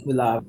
We live.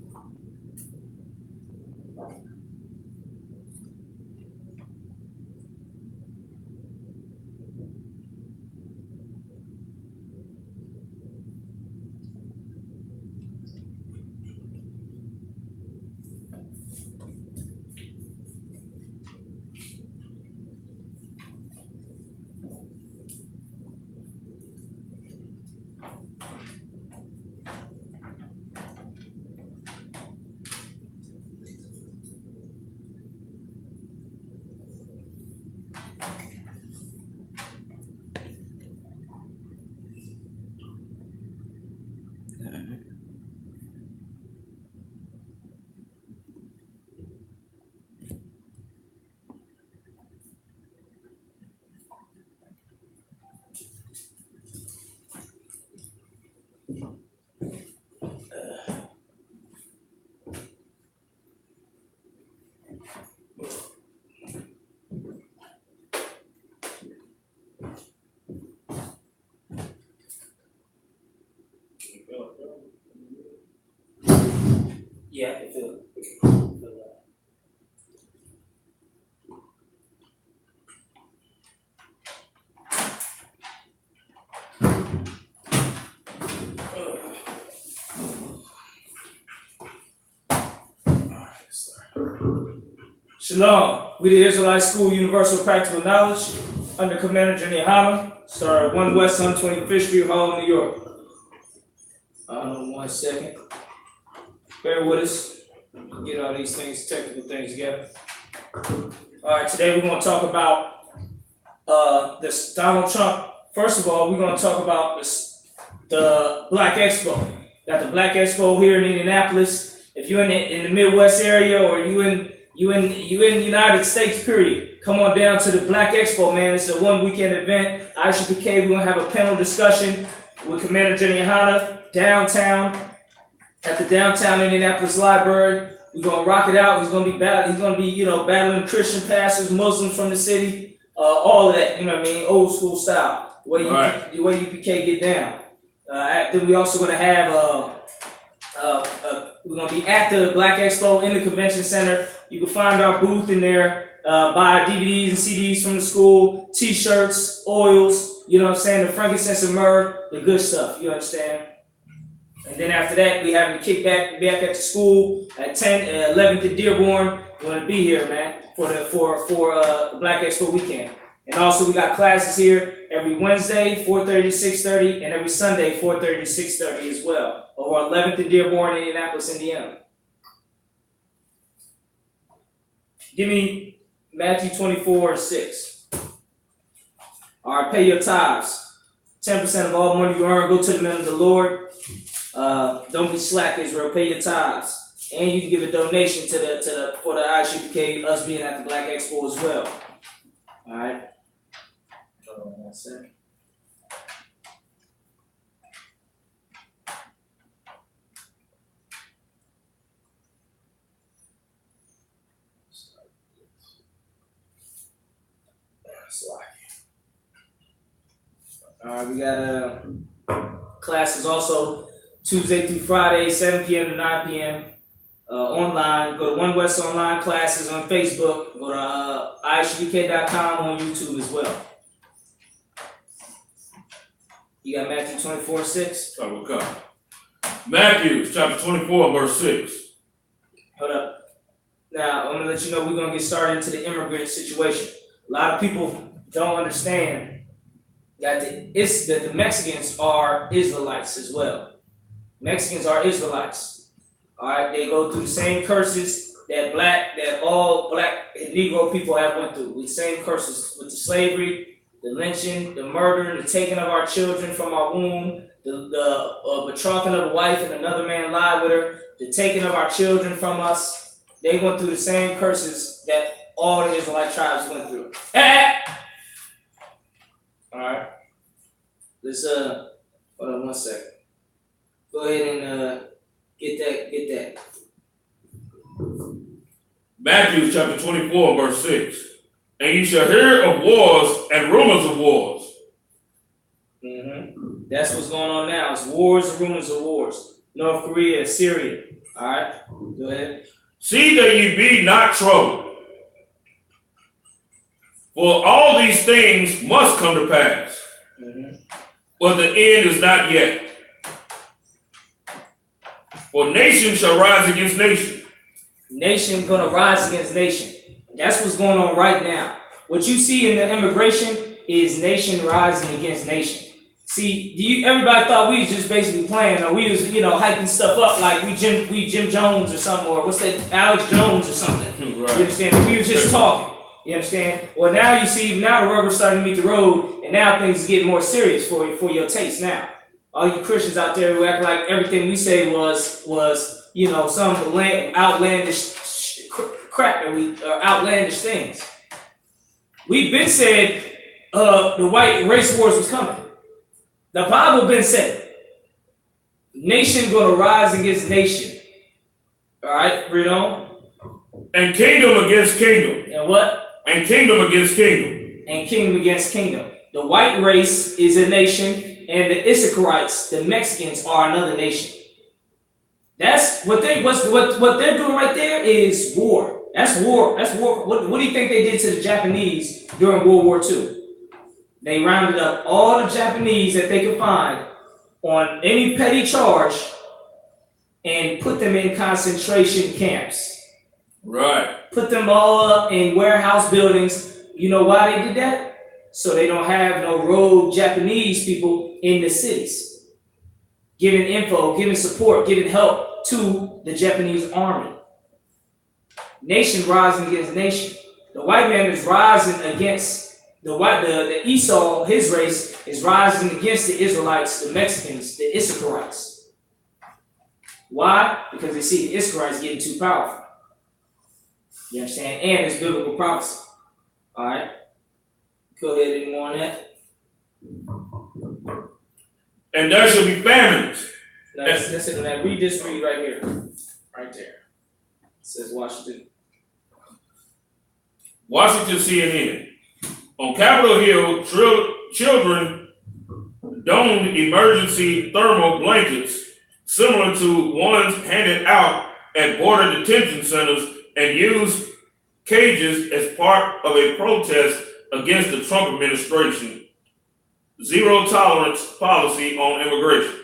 Yeah, I can feel it. Shalom. We the Israelite School Universal Practical Knowledge under Commander GEN.YAHANNA. Start at 1 West 125th Street, Harlem, New York. Hold on 1 second. Bear with us. Get all these things, technical things together. All right, today we're going to talk about this Donald Trump. First of all, we're going to talk about the Black Expo. Got the Black Expo here in Indianapolis. If you're in the Midwest area or you in the United States, period, come on down to the Black Expo, man. It's a one-weekend event. I.S.U.P.K. We're going to have a panel discussion with Commander GEN.YAHANNA downtown at the downtown Indianapolis Library. We're going to rock it out. He's going to be battling Christian pastors, Muslims from the city, all of that. You know what I mean? Old school style. The way I.S.U.P.K. get down. Then we also going to have we're going to be at the Black Expo in the convention center. You can find our booth in there, buy DVDs and CDs from the school, t-shirts, oils, you know what I'm saying, the frankincense and myrrh, the good stuff, you understand? And then after that, we having a kickback back at the school at 11th and Dearborn. We're going to be here, man, for the Black Expo weekend. And also we got classes here every Wednesday, 4:30 to 6:30, and every Sunday, 4:30 to 6:30 as well, over 11th and Dearborn, Indianapolis, Indiana. Give me Matthew 24:6. All right, pay your tithes. 10% of all money you earn, go to the men of the Lord. Don't be slack, Israel. Pay your tithes, and you can give a donation for the I.S.U.P.K. us being at the Black Expo as well. All right. Hold on 1 second. All right, we got classes also Tuesday through Friday, 7 p.m. to 9 p.m. Online. Go to 1 West Online Classes on Facebook. Go to ISUPK.com on YouTube as well. You got Matthew 24:6. I will come. Matthew chapter 24, verse 6. Hold up. Now, I'm going to let you know we're going to get started into the immigrant situation. A lot of people don't understand that the Mexicans are Israelites as well. Mexicans are Israelites. All right, they go through the same curses that all black and Negro people have went through. The same curses with the slavery, the lynching, the murder, the taking of our children from our womb, the betrothing of a wife and another man lied with her, the taking of our children from us. They went through the same curses that all the Israelite tribes went through. All right. Let's hold on 1 second. Go ahead and get that. Matthew chapter 24, verse 6. And you shall hear of wars and rumors of wars. That's what's going on now. It's wars and rumors of wars. North Korea, Syria. All right, go ahead. See that ye be not troubled, for all these things must come to pass, but the end is not yet. For nation shall rise against nation. Nation gonna rise against nation. That's what's going on right now. What you see in the immigration is nation rising against nation. See, everybody thought we was just basically playing, or we was, hyping stuff up like we Jim Jones or something, or what's that, Alex Jones or something. Right. You understand? We was just talking. You understand? Well, now you see, now the rubber's starting to meet the road, and now things are getting more serious for your taste now. All you Christians out there who act like everything we say was some outlandish crap or outlandish things. We've been said the white race wars was coming. The Bible been said. Nation gonna rise against nation. All right, read on. And kingdom against kingdom. And what? And kingdom against kingdom. And kingdom against kingdom. The white race is a nation. And the Israelites, the Mexicans, are another nation. That's what they're doing right there is war. That's war. That's war. What do you think they did to the Japanese during World War II? They rounded up all the Japanese that they could find on any petty charge and put them in concentration camps. Right. Put them all up in warehouse buildings. You know why they did that? So they don't have no rogue Japanese people in the cities, giving info, giving support, giving help to the Japanese army. Nation rising against nation. The white man is rising against the Esau, his race, is rising against the Israelites, the Mexicans, the Israelites. Why? Because they see the Israelites getting too powerful. You understand? And it's biblical prophecy. All right. Go ahead and more on that. And there shall be famines. Listen, read this read right here. Right there. It says Washington. Washington, CNN. On Capitol Hill, children donned emergency thermal blankets similar to ones handed out at border detention centers and used cages as part of a protest against the Trump administration zero tolerance policy on immigration.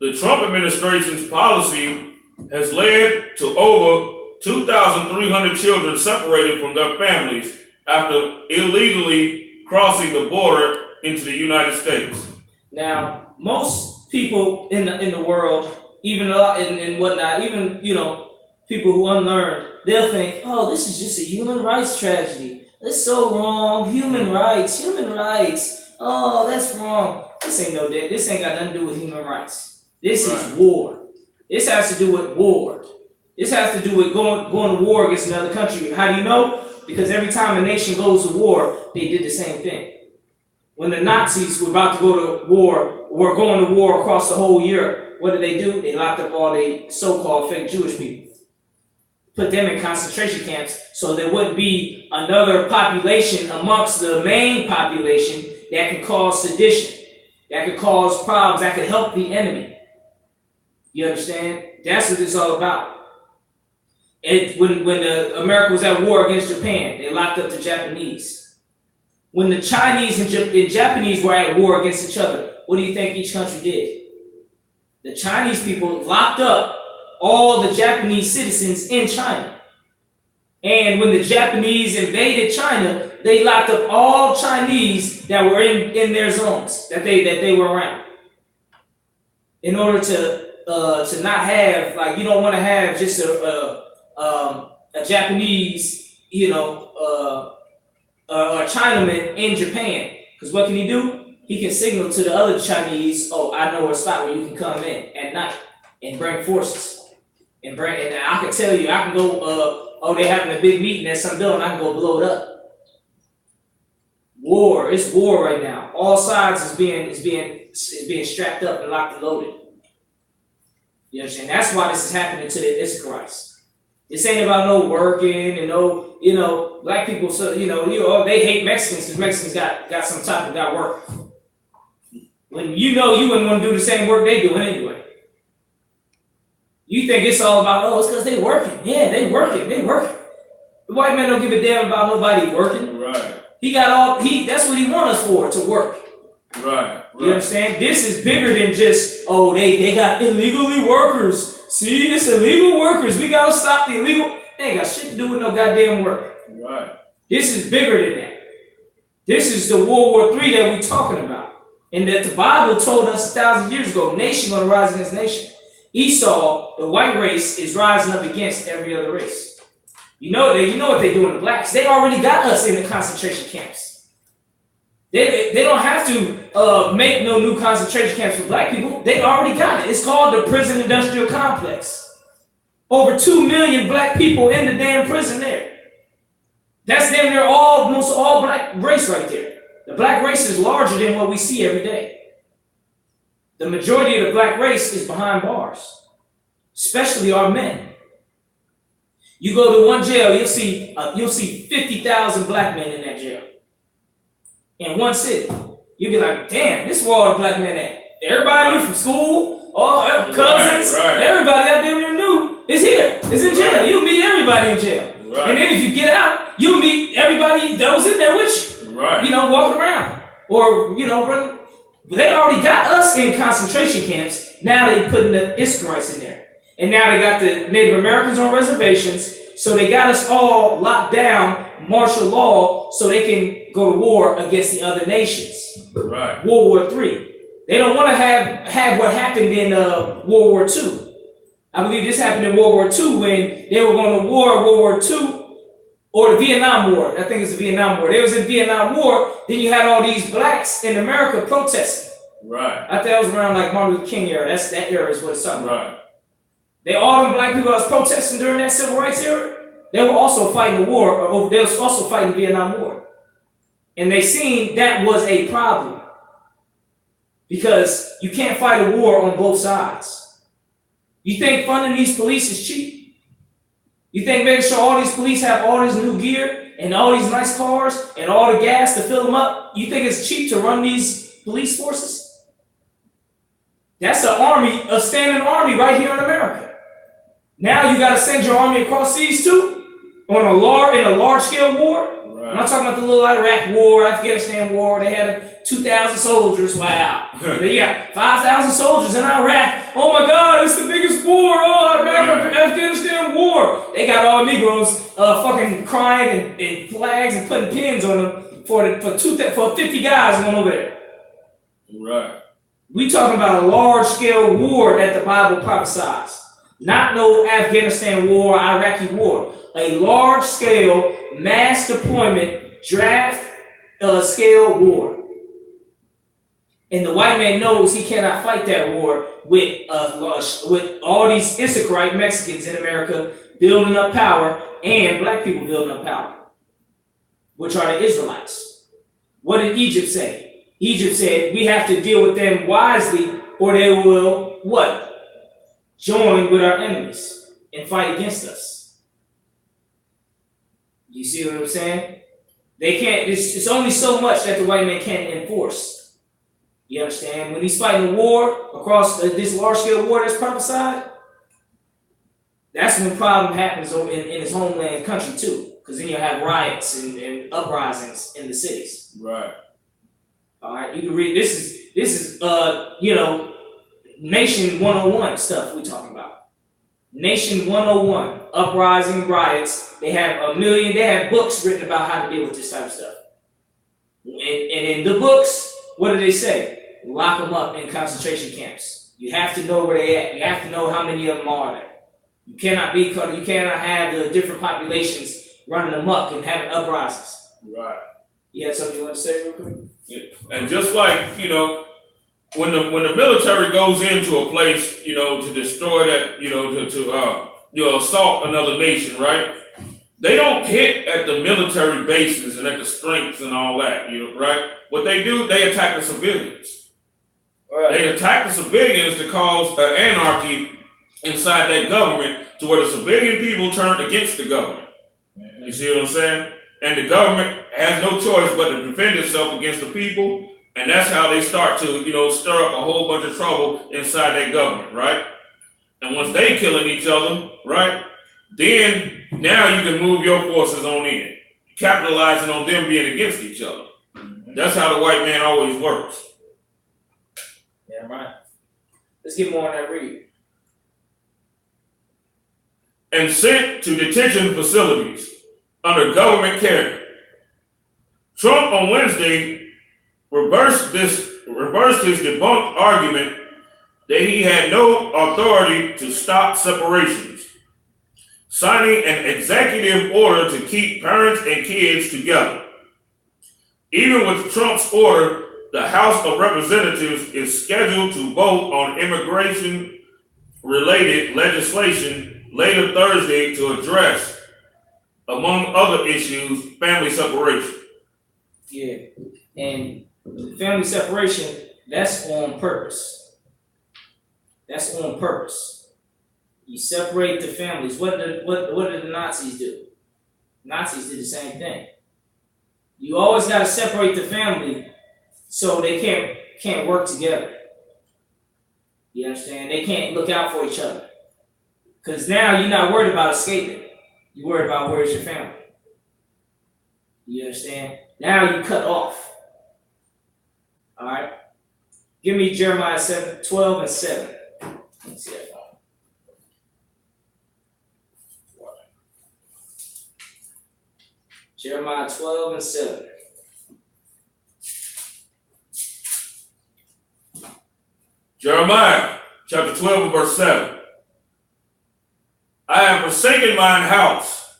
The Trump administration's policy has led to over 2,300 children separated from their families after illegally crossing the border into the United States. Now, most people in the world, even and whatnot, even people who unlearned, they'll think, "Oh, this is just a human rights tragedy. That's so wrong. Human rights. Oh, that's wrong." This ain't got nothing to do with human rights. This is war. This has to do with war. This has to do with going to war against another country. How do you know? Because every time a nation goes to war, they did the same thing. When the Nazis were about to go to war, were going to war across the whole Europe, what did? They locked up all the so-called fake Jewish people. Put them in concentration camps so there wouldn't be another population amongst the main population that could cause sedition, that could cause problems, that could help the enemy. You understand? That's what it's all about. When America was at war against Japan, they locked up the Japanese. When the Chinese and Japanese were at war against each other, what do you think each country did? The Chinese people locked up all the Japanese citizens in China. And when the Japanese invaded China, they locked up all Chinese that were in their zones that they were around. In order to not have, like, you don't want to have just a Japanese, a Chinaman in Japan. Because what can he do? He can signal to the other Chinese, "Oh, I know a spot where you can come in at night and bring forces." And I can tell you, I can go, they're having a big meeting at some building, I can go blow it up. War, it's war right now. All sides is being strapped up and locked and loaded. You understand? That's why this is happening to the Israelites. This ain't about no working and no, black people, so they hate Mexicans because Mexicans got some type of work. when you know you wouldn't want to do the same work they doing anyway. You think it's all about, oh, it's because they working. Yeah, they working. The white man don't give a damn about nobody working. Right. That's what he wants us for, to work. Right. You understand? This is bigger than just, oh, they got illegally workers. See, it's illegal workers. We gotta stop the illegal. They ain't got shit to do with no goddamn work. Right. This is bigger than that. This is the World War III that we're talking about. And that the Bible told us 1,000 years ago, nation gonna rise against nation. Esau, the white race, is rising up against every other race. You know what they do in the blacks. They already got us in the concentration camps. They don't have to make no new concentration camps for black people. They already got it. It's called the prison industrial complex. Over 2 million black people in the damn prison there. That's damn near almost all black race right there. The black race is larger than what we see every day. The majority of the black race is behind bars, especially our men. You go to one jail, you'll see 50,000 black men in that jail. In one city. You'll be like, damn, this is where all the black men at. Everybody from school, all cousins, everybody out there you knew is here. It's in jail. You'll meet everybody in jail. Right. And then if you get out, you'll meet everybody that was in there with you. Right. Walking around. Or, they already got us in concentration camps. Now they're putting the Israelites in there. And now they got the Native Americans on reservations. So they got us all locked down, martial law, so they can go to war against the other nations. Right. World War III. They don't want to have what happened in World War II. I believe this happened in World War II when they were going to war in World War II. Or the Vietnam War. I think it's the Vietnam War. They was in Vietnam War. Then you had all these blacks in America protesting. Right. I think that was around like Martin Luther King era. That era is what it's talking about. Right. All them black people that was protesting during that civil rights era, they were also fighting the war, they was also fighting the Vietnam War. And they seen that was a problem. Because you can't fight a war on both sides. You think funding these police is cheap? You think making sure all these police have all this new gear and all these nice cars and all the gas to fill them up, you think it's cheap to run these police forces? That's an army, a standing army right here in America. Now you got to send your army across seas too, in a large scale war. Right. I'm not talking about the little Iraq war, Afghanistan war. They had 2,000 soldiers. Wow. They got 5,000 soldiers in Iraq. Oh my God, it's the biggest war. Oh, Afghanistan war. They got all Negroes fucking crying and flags and putting pins on them for 50 guys going over there. Right. We talking about a large scale war that the Bible prophesies. Not no Afghanistan war, Iraqi war. A large scale mass deployment draft scale war. And the white man knows he cannot fight that war with all these Israelite Mexicans in America building up power and black people building up power, which are the Israelites. What did Egypt say? Egypt said, we have to deal with them wisely or they will, what? Join with our enemies and fight against us. You see what I'm saying? They can't, it's only so much that the white man can't enforce. You understand? When he's fighting a war across this large-scale war that's prophesied, that's when problem happens in his homeland country too. Because then you'll have riots and uprisings in the cities. Right. All right, you can read, this is Nation 101 stuff we're talking about. Nation 101, uprising, riots. They have books written about how to deal with this type of stuff. And in the books, what do they say? Lock them up in concentration camps. You have to know where they at. You have to know how many of them are there. You cannot have the different populations running amok and having uprisings. Right. You had something you want to say real quick? Yeah. And just like, when the military goes into a place, to destroy that, to assault another nation, right? They don't hit at the military bases and at the strengths and all that, right? What they do, they attack the civilians. Right. They attack the civilians to cause anarchy inside that government to where the civilian people turn against the government. You see what I'm saying? And the government has no choice but to defend itself against the people And that's how they start to, stir up a whole bunch of trouble inside their government, right? And once they killing each other, right, then now you can move your forces on in, capitalizing on them being against each other. That's how the white man always works. Yeah, right. Let's get more on that read. And sent to detention facilities under government care. Trump on Wednesday reversed his debunked argument that he had no authority to stop separations, signing an executive order to keep parents and kids together. Even with Trump's order, the House of Representatives is scheduled to vote on immigration-related legislation later Thursday to address, among other issues, family separation. Yeah, and family separation, that's on purpose. That's on purpose. You separate the families. What did the Nazis do? Nazis did the same thing. You always got to separate the family so they can't work together. You understand? They can't look out for each other. Because now you're not worried about escaping. You're worried about where's your family. You understand? Now you cut off. All right? Give me Jeremiah 12 and 7. Let's see that one. Jeremiah 12 and 7. Jeremiah chapter 12 and verse 7. I have forsaken mine house.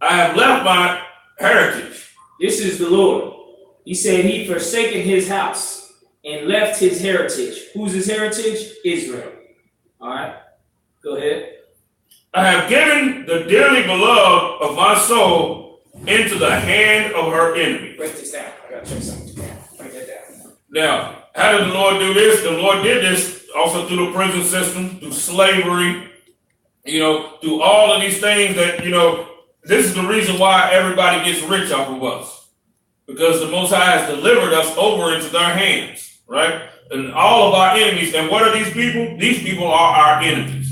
I have left my heritage. This is the Lord. He said he forsaken his house and left his heritage. Who's his heritage? Israel. All right. Go ahead. I have given the dearly beloved of my soul into the hand of her enemy. Break this down. I gotta check something. Break that down. Now, how did the Lord do this? The Lord did this also through the prison system, through slavery, through all of these things that, this is the reason why everybody gets rich off of us. Because the Most High has delivered us over into their hands, right? And all of our enemies. And what are these people? These people are our enemies.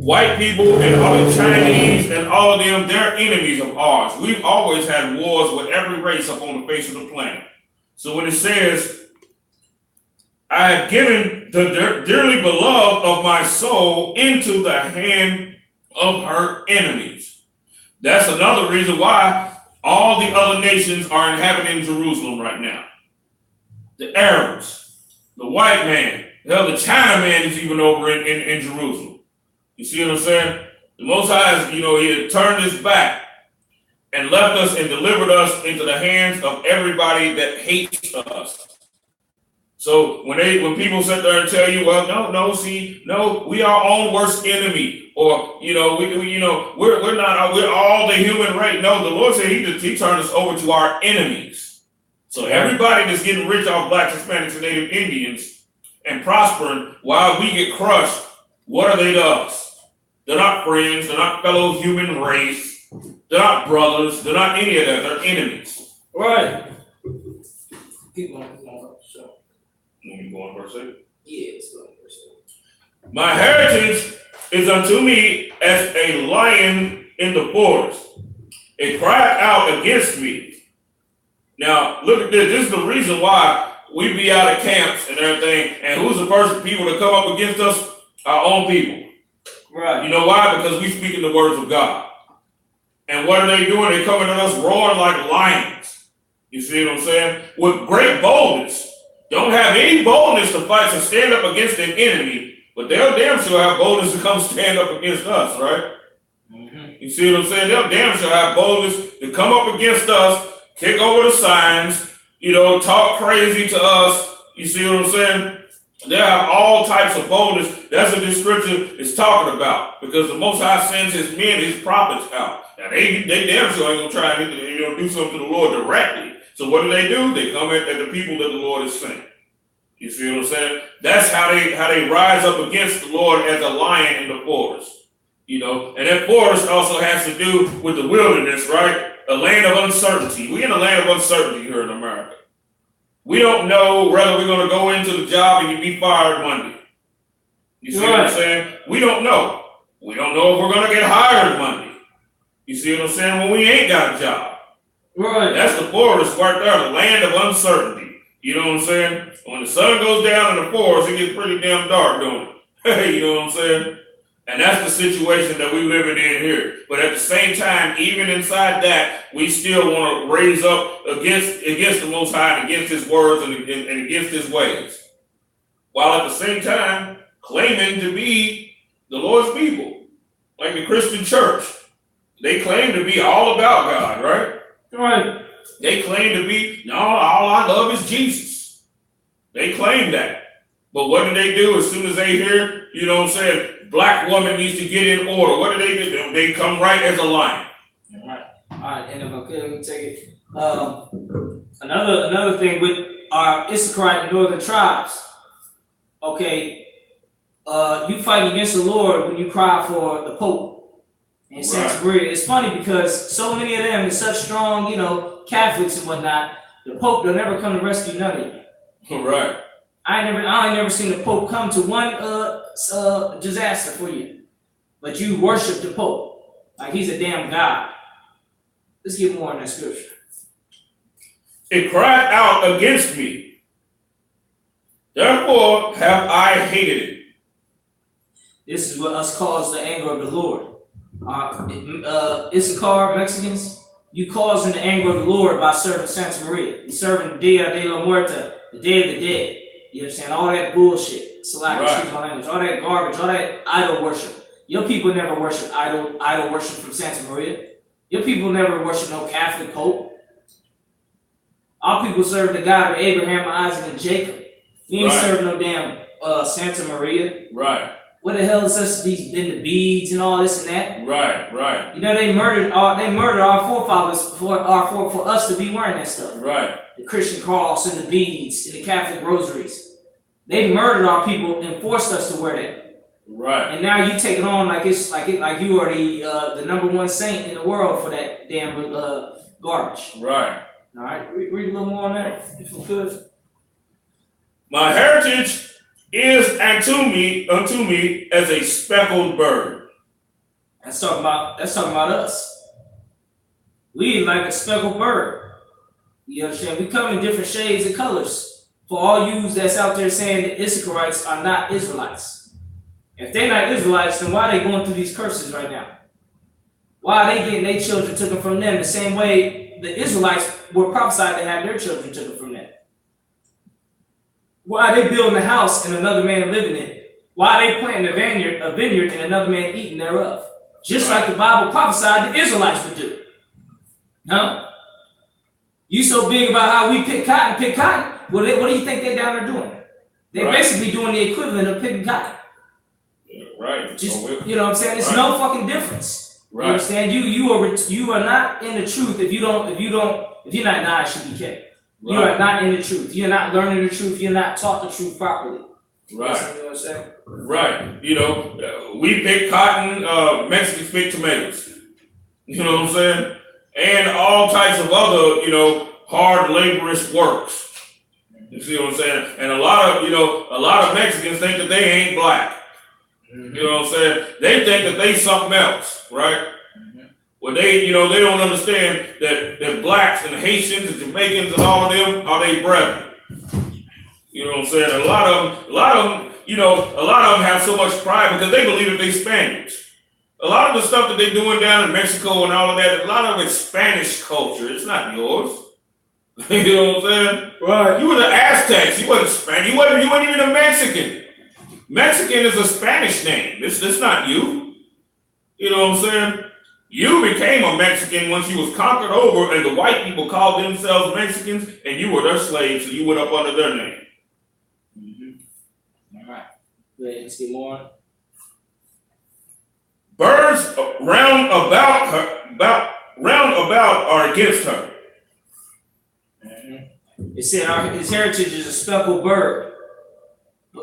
White people and all the Chinese and all of them, they're enemies of ours. We've always had wars with every race up on the face of the planet. So when it says, I have given the dearly beloved of my soul into the hand of her enemies. That's another reason why all the other nations are inhabiting Jerusalem right now. The Arabs, the white man, hell, the China man is even over in Jerusalem. You see what I'm saying? The Most High has, he had turned his back and left us and delivered us into the hands of everybody that hates us. So when people sit there and tell you, well, no, we are our own worst enemy, or we're all the human race. No, the Lord said he turned us over to our enemies. So everybody that's getting rich off blacks, Hispanics, and Native Indians and prospering while we get crushed, what are they to us? They're not friends. They're not fellow human race. They're not brothers. They're not any of that. They're enemies. Right. Keep going. Sure. You want me to go on verse 8? Yeah, it's going verse 8. My heritage is unto me as a lion in the forest. It cried out against me. Now, look at this. This is the reason why we be out of camps and everything. And who's the first people to come up against us? Our own people. Right. You know why? Because we speaking the words of God. And what are they doing? They're coming at us roaring like lions. You see what I'm saying? With great boldness. Don't have any boldness to fight to stand up against an enemy, but they'll damn sure have boldness to come stand up against us, right? Mm-hmm. You see what I'm saying? They'll damn sure have boldness to come up against us, kick over the signs, talk crazy to us. You see what I'm saying? They have all types of boldness. That's what this scripture is talking about. Because the Most High sends his men, his prophets out. Now they damn sure ain't gonna try and do something to the Lord directly. So what do? They come at the people that the Lord is sent. You see what I'm saying? That's how they rise up against the Lord as a lion in the forest. And that forest also has to do with the wilderness, right? A land of uncertainty. We're in a land of uncertainty here in America. We don't know whether we're going to go into the job and you be fired Monday. You see what I'm saying? We don't know. We don't know if we're going to get hired Monday. You see what I'm saying? When we ain't got a job. Right. That's the forest right there, the land of uncertainty. You know what I'm saying? When the sun goes down in the forest, it gets pretty damn dark, don't it? You know what I'm saying? And that's the situation that we living in here. But at the same time, even inside that, we still want to raise up against the Most High and against His words and against His ways. While at the same time, claiming to be the Lord's people. Like the Christian church. They claim to be all about God, right? Right. They claim to be, no, all I love is Jesus. They claim that. But what do they do as soon as they hear, you know what I'm saying, black woman needs to get in order? What do? They come right as a lion. All right, and if I could, let me take it. Another thing with our Issacharite and northern tribes, okay, you fight against the Lord when you cry for the Pope in Santa Maria. It's funny because so many of them are such strong, you know, Catholics and whatnot. The Pope, they'll never come to rescue none of you. Right. I ain't never seen the Pope come to one disaster for you, but you worship the Pope like he's a damn god. Let's get more on that scripture. It cried out against me, therefore have I hated it. This is what us calls the anger of the Lord. Issachar Mexicans, you causing the anger of the Lord by serving Santa Maria. You serving the Dia de la Muerta, the Day of the Dead. You understand? All that bullshit. Excuse my language. All that garbage, all that idol worship. Your people never worship idol worship from Santa Maria. Your people never worship no Catholic Pope. Our people serve the God of Abraham, Isaac, and Jacob. We ain't serving no damn Santa Maria. Right. What the hell is this? These in the beads and all this and that. Right. You know they murdered our forefathers for us to be wearing that stuff. Right. The Christian cross and the beads and the Catholic rosaries. They murdered our people and forced us to wear that. Right. And now you take it on like you are the number one saint in the world for that damn garbage. Right. All right. Read a little more on that if you could. My heritage is unto me as a speckled bird. That's talking about us. We like a speckled bird. You understand? We come in different shades of colors. For all yous that's out there saying that Issacharites are not Israelites. If they're not Israelites, then why are they going through these curses right now? Why are they getting their children taken from them the same way the Israelites were prophesied to have their children taken from them? Why are they building a house and another man living in it? Why are they planting a vineyard and another man eating thereof? Just like the Bible prophesied the Israelites would do. No? You so big about how we pick cotton. What do you think they're down there doing? They're basically doing the equivalent of picking cotton. Yeah, right. Just, you know what I'm saying? It's no fucking difference. Right. You understand? You are not in the truth if you're not I.S.U.P.K. You are not in the truth. You're not learning the truth. You're not taught the truth properly. Right. You know what I'm saying? Right. You know, we pick cotton, Mexicans pick tomatoes. You know what I'm saying? And all types of other, you know, hard laborious works. You see what I'm saying? And a lot of Mexicans think that they ain't black. Mm-hmm. You know what I'm saying? They think that they something else, right? Mm-hmm. Well, they don't understand that blacks and Haitians and Jamaicans and all of them are they brethren. You know what I'm saying? A lot of them have so much pride because they believe that they Spaniards. A lot of the stuff that they're doing down in Mexico and all of that, a lot of it's Spanish culture. It's not yours. You know what I'm saying? Right. You were the Aztecs. You wasn't Spanish. You weren't even a Mexican. Mexican is a Spanish name. It's not you. You know what I'm saying? You became a Mexican once you was conquered over and the white people called themselves Mexicans and you were their slaves, so you went up under their name. Mm-hmm. All right. Let's get more. Birds round about are against her. Mm-hmm. It said his heritage is a speckled bird.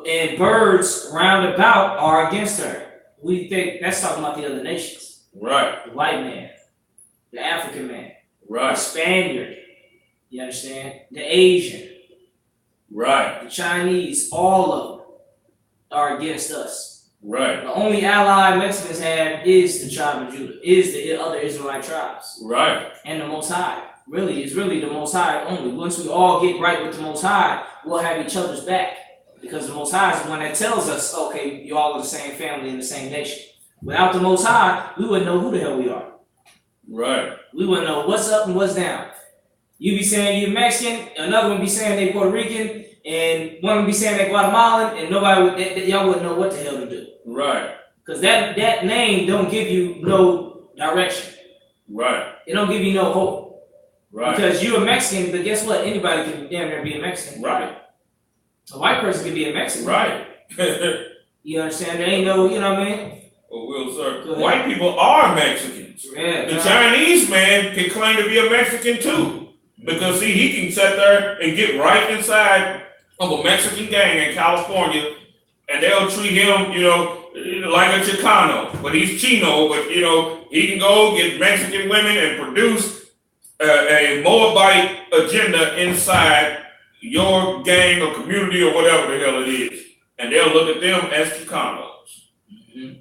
And birds round about are against her. We think that's talking about the other nations. Right. The white man, the African man. the Right. Spaniard, you understand? The Asian, Right. the Chinese, all of them are against us. Right. The only ally Mexicans have is the tribe of Judah, is the other Israelite tribes. Right. And the Most High. Really, it's really the Most High only. Once we all get right with the Most High, we'll have each other's back. Because the Most High is the one that tells us, okay, you all are the same family and the same nation. Without the Most High, we wouldn't know who the hell we are. Right. We wouldn't know what's up and what's down. You be saying you're Mexican, another one be saying they Puerto Rican, and one would be saying they Guatemalan, and nobody would, y'all wouldn't know what the hell to do. Right. Because that name don't give you no direction. Right. It don't give you no hope. Right. Because you're a Mexican, but guess what? Anybody can damn near be a Mexican. Right. A white person can be a Mexican. Right. You understand? There ain't no, you know what I mean? Well, Will, sir, white people are Mexicans. Yeah. The Chinese man can claim to be a Mexican too. Because see, he can sit there and get right inside of a Mexican gang in California, and they'll treat him, you know, like a Chicano. But he's Chino, but you know, he can go get Mexican women and produce a Moabite agenda inside your gang or community or whatever the hell it is. And they'll look at them as Chicanos. Mm-hmm.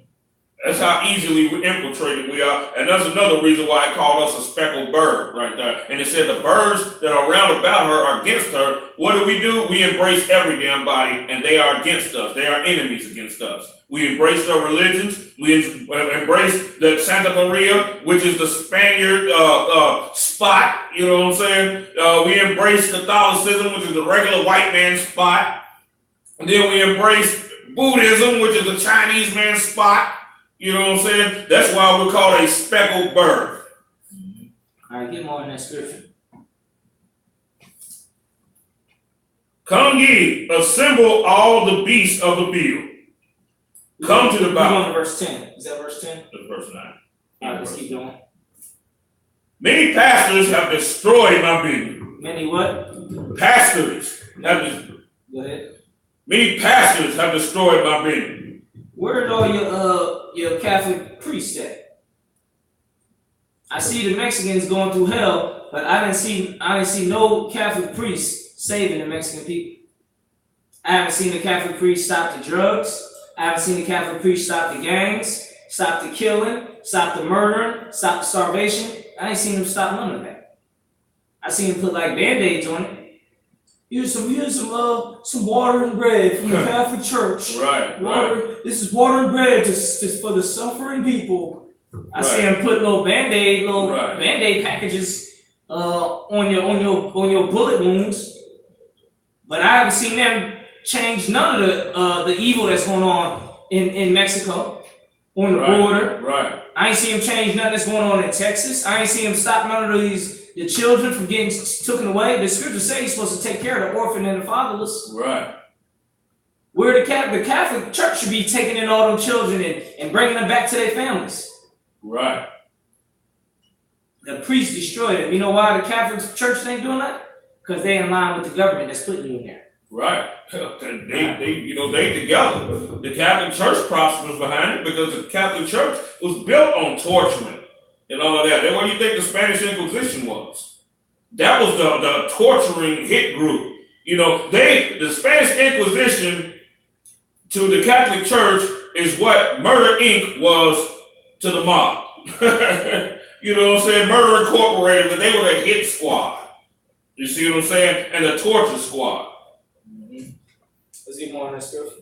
That's how easily infiltrated we are. And that's another reason why I called us a speckled bird right there. And it said the birds that are round about her are against her. What do? We embrace every damn body, and they are against us. They are enemies against us. We embrace their religions. We embrace the Santa Maria, which is the Spaniard spot. You know what I'm saying? We embrace Catholicism, which is the regular white man's spot. And then we embrace Buddhism, which is the Chinese man's spot. You know what I'm saying? That's why we're called a speckled bird. All right, get more in that scripture. Come ye, assemble all the beasts of the field. Come to the battle. We're going to verse 10. Is that verse 10? That's verse 9. All right, let's keep going. Many pastors have destroyed my business. Many what? Pastors have destroyed. Go ahead. Many pastors have destroyed my business. Where are all your Catholic priests at? I see the Mexicans going through hell, but I didn't see no Catholic priests saving the Mexican people. I haven't seen the Catholic priest stop the drugs. I haven't seen the Catholic priest stop the gangs, stop the killing, stop the murdering, stop the starvation. I ain't seen them stop none of that. I seen them put like Band-Aids on it. Here's some water and bread from the Catholic Church. Right. Water. This is water and bread for the suffering people. I see them put little Band-Aid packages on your bullet wounds, but I haven't seen them change none of the evil that's going on in Mexico on the border. Right. I ain't seen them change nothing that's going on in Texas. I ain't seen them stop none of the children from getting taken away. The scriptures say you're supposed to take care of the orphan and the fatherless. Right. Where the Catholic Church should be taking in all them children and bringing them back to their families. Right. The priests destroyed it. You know why the Catholic Church ain't doing that? Because they in line with the government that's putting you in there. Right. They together. The Catholic Church prospers behind it because the Catholic Church was built on torturing and all of that. That's what you think the Spanish Inquisition was. That was the torturing hit group. You know, the Spanish Inquisition to the Catholic Church is what Murder Inc. was to the mob. You know what I'm saying? Murder Incorporated, but they were the hit squad. You see what I'm saying? And the torture squad. Mm-hmm. Let's get more on that stuff.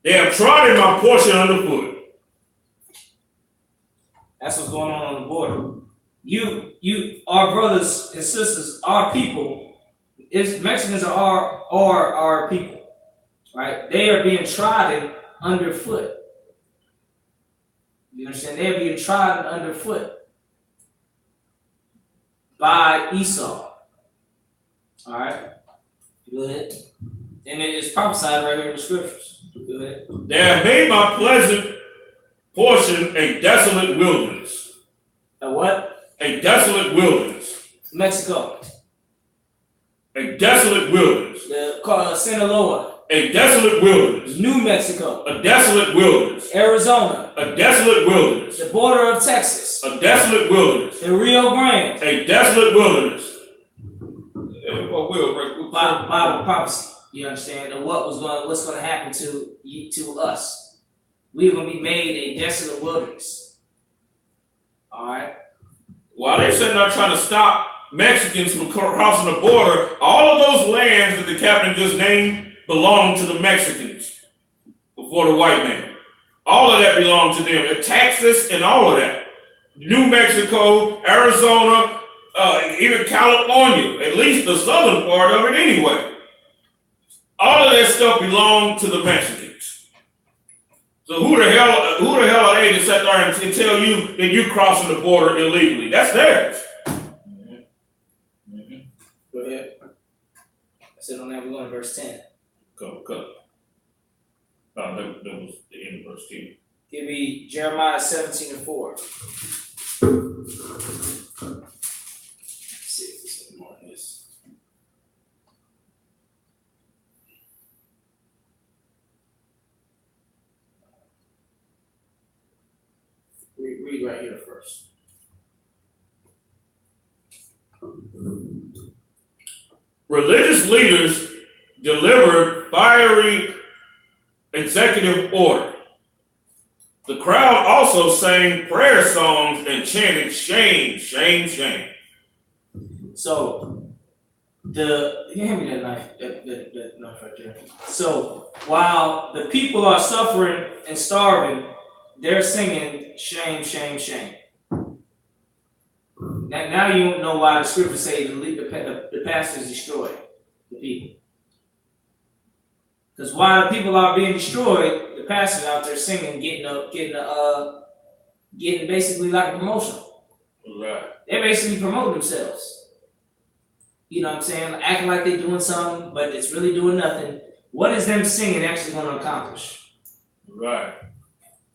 They have trodden my portion underfoot. That's what's going on the border. You, our brothers and sisters, our people, Mexicans are our people, right? They are being trodden underfoot. You understand? They are being trodden underfoot by Esau. All right? Go ahead. And it is prophesied right here in the scriptures. Go ahead. They have made my pleasant portion a desolate wilderness. A what? A desolate wilderness. Mexico. A desolate wilderness. Sinaloa. A desolate wilderness. New Mexico, A desolate wilderness. Arizona, A desolate wilderness. the border of Texas, A desolate wilderness. the Rio Grande. A desolate wilderness. Bible prophecy. You understand? And what's going to happen to us? We're going to be made a desolate wilderness. All right. While they're sitting there trying to stop Mexicans from crossing the border, all of those lands that the captain just named belong to the Mexicans before the white man. All of that belonged to them. Texas and all of that. New Mexico, Arizona, even California, at least the southern part of it anyway. All of that stuff belonged to the Mexicans. So who the hell are they to sit there and tell you that you're crossing the border illegally? That's theirs. Go ahead. I said on that we're going to verse 10. Go. That was the end of verse 10. Give me Jeremiah 17:4. Let's see if there's any more in this. Read right here first. Religious leaders delivered fiery executive order. The crowd also sang prayer songs and chanted, "Shame, shame, shame." So, hand me that knife, that knife right there. So, while the people are suffering and starving, they're singing, "Shame, shame, shame." Now you don't know why the scriptures say the pastors destroy the people. Because while the people are being destroyed, the pastors out there singing, getting basically like a promotion. Right. They're basically promoting themselves. You know what I'm saying? Acting like they're doing something, but it's really doing nothing. What is them singing actually going to accomplish? Right.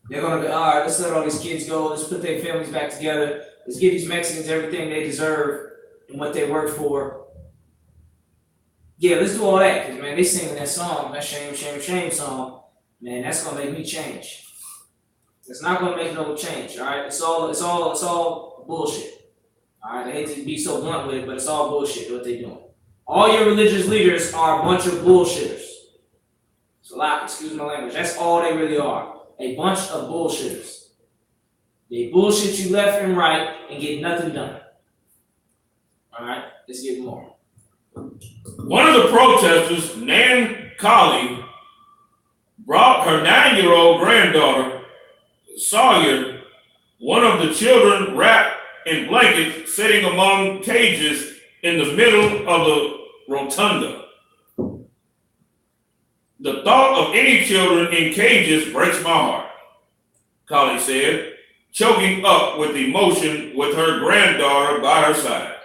They're going to be, all right, let's let all these kids go. Let's put their families back together. Let's give these Mexicans everything they deserve and what they work for. Yeah, let's do all that. Because, man, they singing that song, that shame, shame, shame song. Man, that's going to make me change. It's not going to make no change, all right? It's all bullshit. All right, I hate to be so blunt with it, but it's all bullshit what they're doing. All your religious leaders are a bunch of bullshitters. So, excuse my language. That's all they really are. A bunch of bullshitters. They bullshit you left and right and get nothing done. All right, let's get more. One of the protesters, Nan Colley, brought her 9-year-old granddaughter, Sawyer, one of the children wrapped in blankets, sitting among cages in the middle of the rotunda. The thought of any children in cages breaks my heart, Colley said, choking up with emotion with her granddaughter by her side.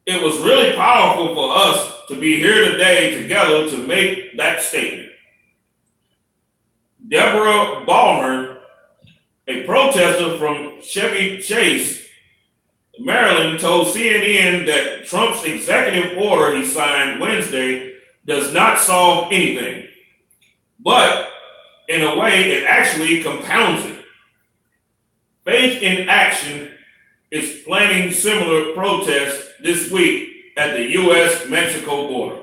It was really powerful for us to be here today together to make that statement. Deborah Balmer, a protester from Chevy Chase, Maryland, told CNN that Trump's executive order he signed Wednesday does not solve anything, but in a way it actually compounds it. Faith in Action is planning similar protests this week at the U.S.-Mexico border.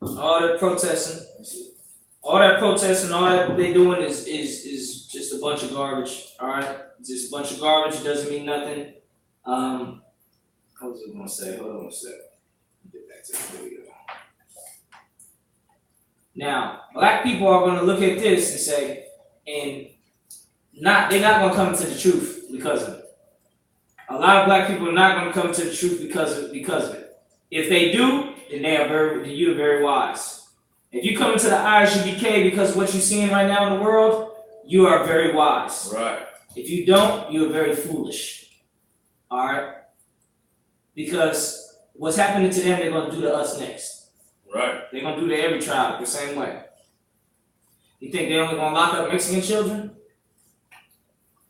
All that protesting, all that they're doing is just a bunch of garbage. All right, just a bunch of garbage. It doesn't mean nothing. What was I going to say? Hold on a second. Get back to the video. Now, black people are going to look at this and say, they're not going to come to the truth because of it. A lot of black people are not going to come to the truth because of it. If they do, then you're very wise. If you come into the I.S.U.P.K. because of what you're seeing right now in the world, you are very wise. Right. If you don't, you're very foolish. All right? Because what's happening to them, they're going to do to us next. Right. They're going to do to every tribe the same way. You think they're only going to lock up Mexican children?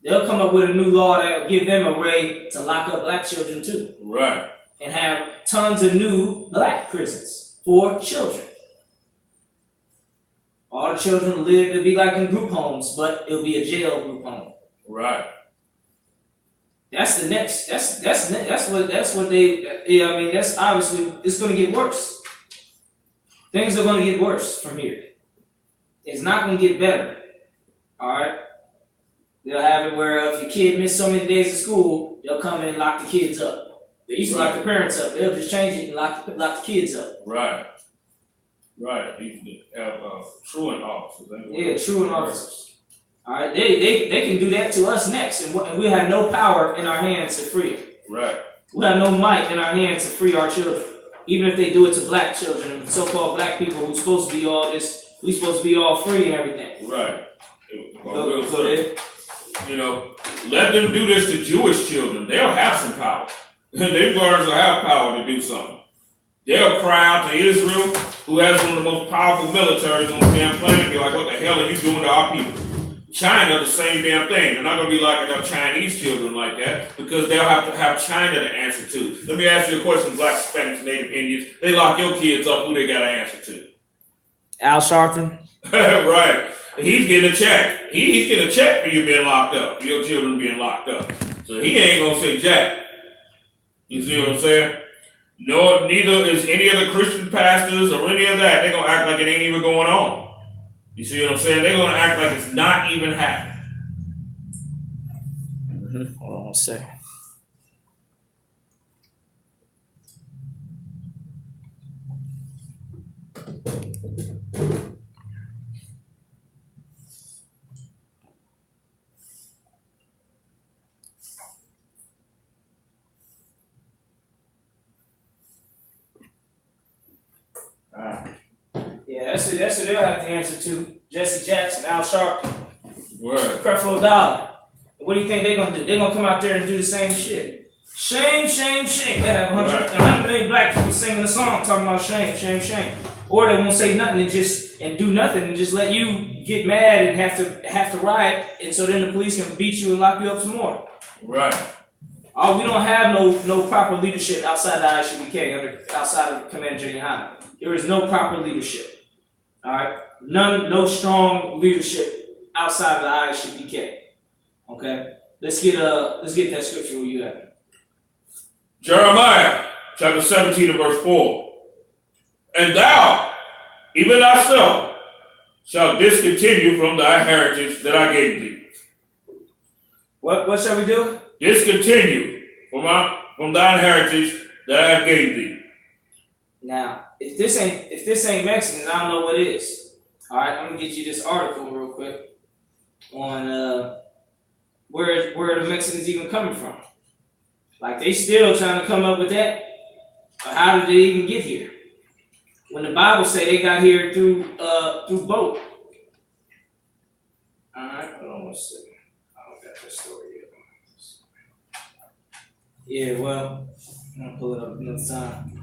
They'll come up with a new law that will give them a way to lock up black children too. Right. And have tons of new black prisons for children. all the children will live, it'll be like in group homes, but it'll be a jail group home. Right. That's the next, that's what they, yeah, I mean, that's obviously, it's gonna get worse. Things are gonna get worse from here. It's not gonna get better, all right? They'll have it where if your kid missed so many days of school, they'll come in and lock the kids up. They used to lock the parents up. They'll just change it and lock the kids up. Right. Right. They have truant officers. Yeah, truant officers. All right, they can do that to us next, and we have no power in our hands to free it. Right. We have no might in our hands to free our children, even if they do it to black children and so-called black people who's supposed to be all this. We supposed to be all free and everything. Right. So you know, let them do this to Jewish children. They'll have some power. Their guards will have power to do something. They'll cry out to Israel, who has one of the most powerful militaries on the damn planet, and be like, what the hell are you doing to our people? China, the same damn thing. They're not going to be like our Chinese children like that, because they'll have to have China to answer to. Let me ask you a question, Black, Hispanics, Native Indians. They lock your kids up, who they got to answer to? Al Sharpton. Right. He's getting a check. He's getting a check for you being locked up, for your children being locked up. So he ain't going to say jack. You see what I'm saying? No, neither is any of the Christian pastors or any of that. They're going to act like it ain't even going on. You see what I'm saying? They're going to act like it's not even happening. Hold on one second. Yeah, that's what they'll have to answer to. Jesse Jackson, Al Sharpton, Creflo Dollar. What do you think they're gonna do? They're gonna come out there and do the same shit. Shame, shame, shame. They have 100 million black people singing a song talking about shame, shame, shame. Or they won't say nothing and do nothing and just let you get mad and have to riot, and so then the police can beat you and lock you up some more. Right. We don't have no proper leadership outside the I.S.U.P.K, outside of Commander GEN.YAHANNA. There is no proper leadership. All right, no strong leadership outside of the I.S.U.P.K. Okay, let's get that scripture where you at. Jeremiah chapter 17 and verse 4. And thou, even thyself, shalt discontinue from thy heritage that I gave thee. What shall we do? Discontinue from thine heritage that I gave thee. Now, if this ain't Mexican, I don't know what is. All right, I'm gonna get you this article real quick on where the Mexicans even coming from. Like they still trying to come up with that. But how did they even get here? When the Bible say they got here through boat. All right, hold on one second. I don't got that story yet. Yeah, well, I'm gonna pull it up another time.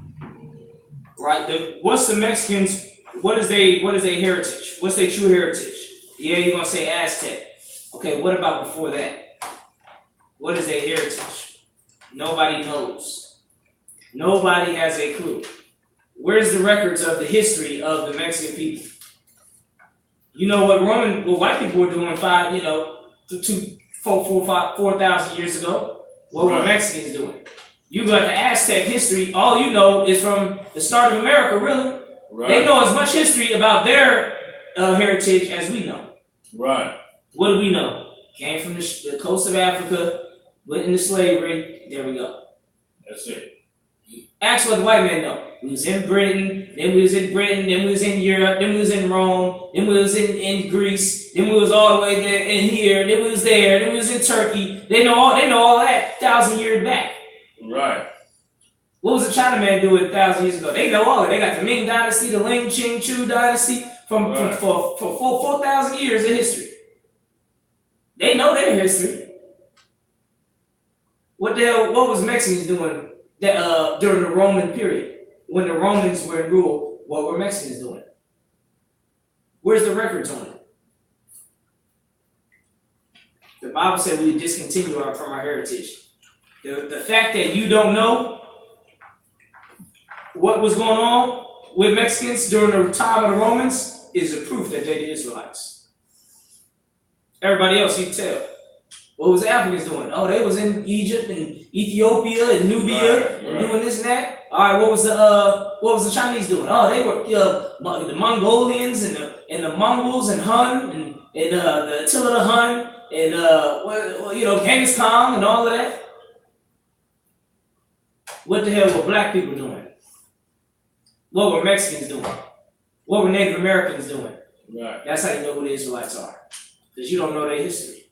Right, what's the Mexicans? What is their heritage? What's their true heritage? Yeah, you're gonna say Aztec. Okay, what about before that? What is their heritage? Nobody knows. Nobody has a clue. Where's the records of the history of the Mexican people? You know what white people were doing 4,000 years ago? What were Mexicans doing? You got the Aztec history, all you know is from the start of America, really. Right. They know as much history about their heritage as we know. Right. What do we know? Came from the coast of Africa, went into slavery, there we go. That's it. Ask what the white men know. We was in Britain, then we was in Europe, then we was in Rome, then we was in Greece, then we was all the way there in here, then we was there, then we was in Turkey. They know all that 1,000 years back. Right. What was the Chinaman doing 1,000 years ago? They know all of it. They got the Ming Dynasty, the Ling Qing Chu Dynasty for 4,000 years of history. They know their history. What the hell? What was Mexicans doing during the Roman period when the Romans were in rule? What were Mexicans doing? Where's the records on it? The Bible said we discontinue from our heritage. The fact that you don't know what was going on with Mexicans during the time of the Romans, is the proof that they're the Israelites. Everybody else, you can tell. What was the Africans doing? Oh, they was in Egypt and Ethiopia and Nubia and doing this and that. All right, what was the Chinese doing? Oh, they were the Mongolians and the Mongols and Hun and the Attila the Hun and Genghis Khan and all of that. What the hell were black people doing? What were Mexicans doing? What were Native Americans doing? Right. That's how you know who the Israelites are, because you don't know their history.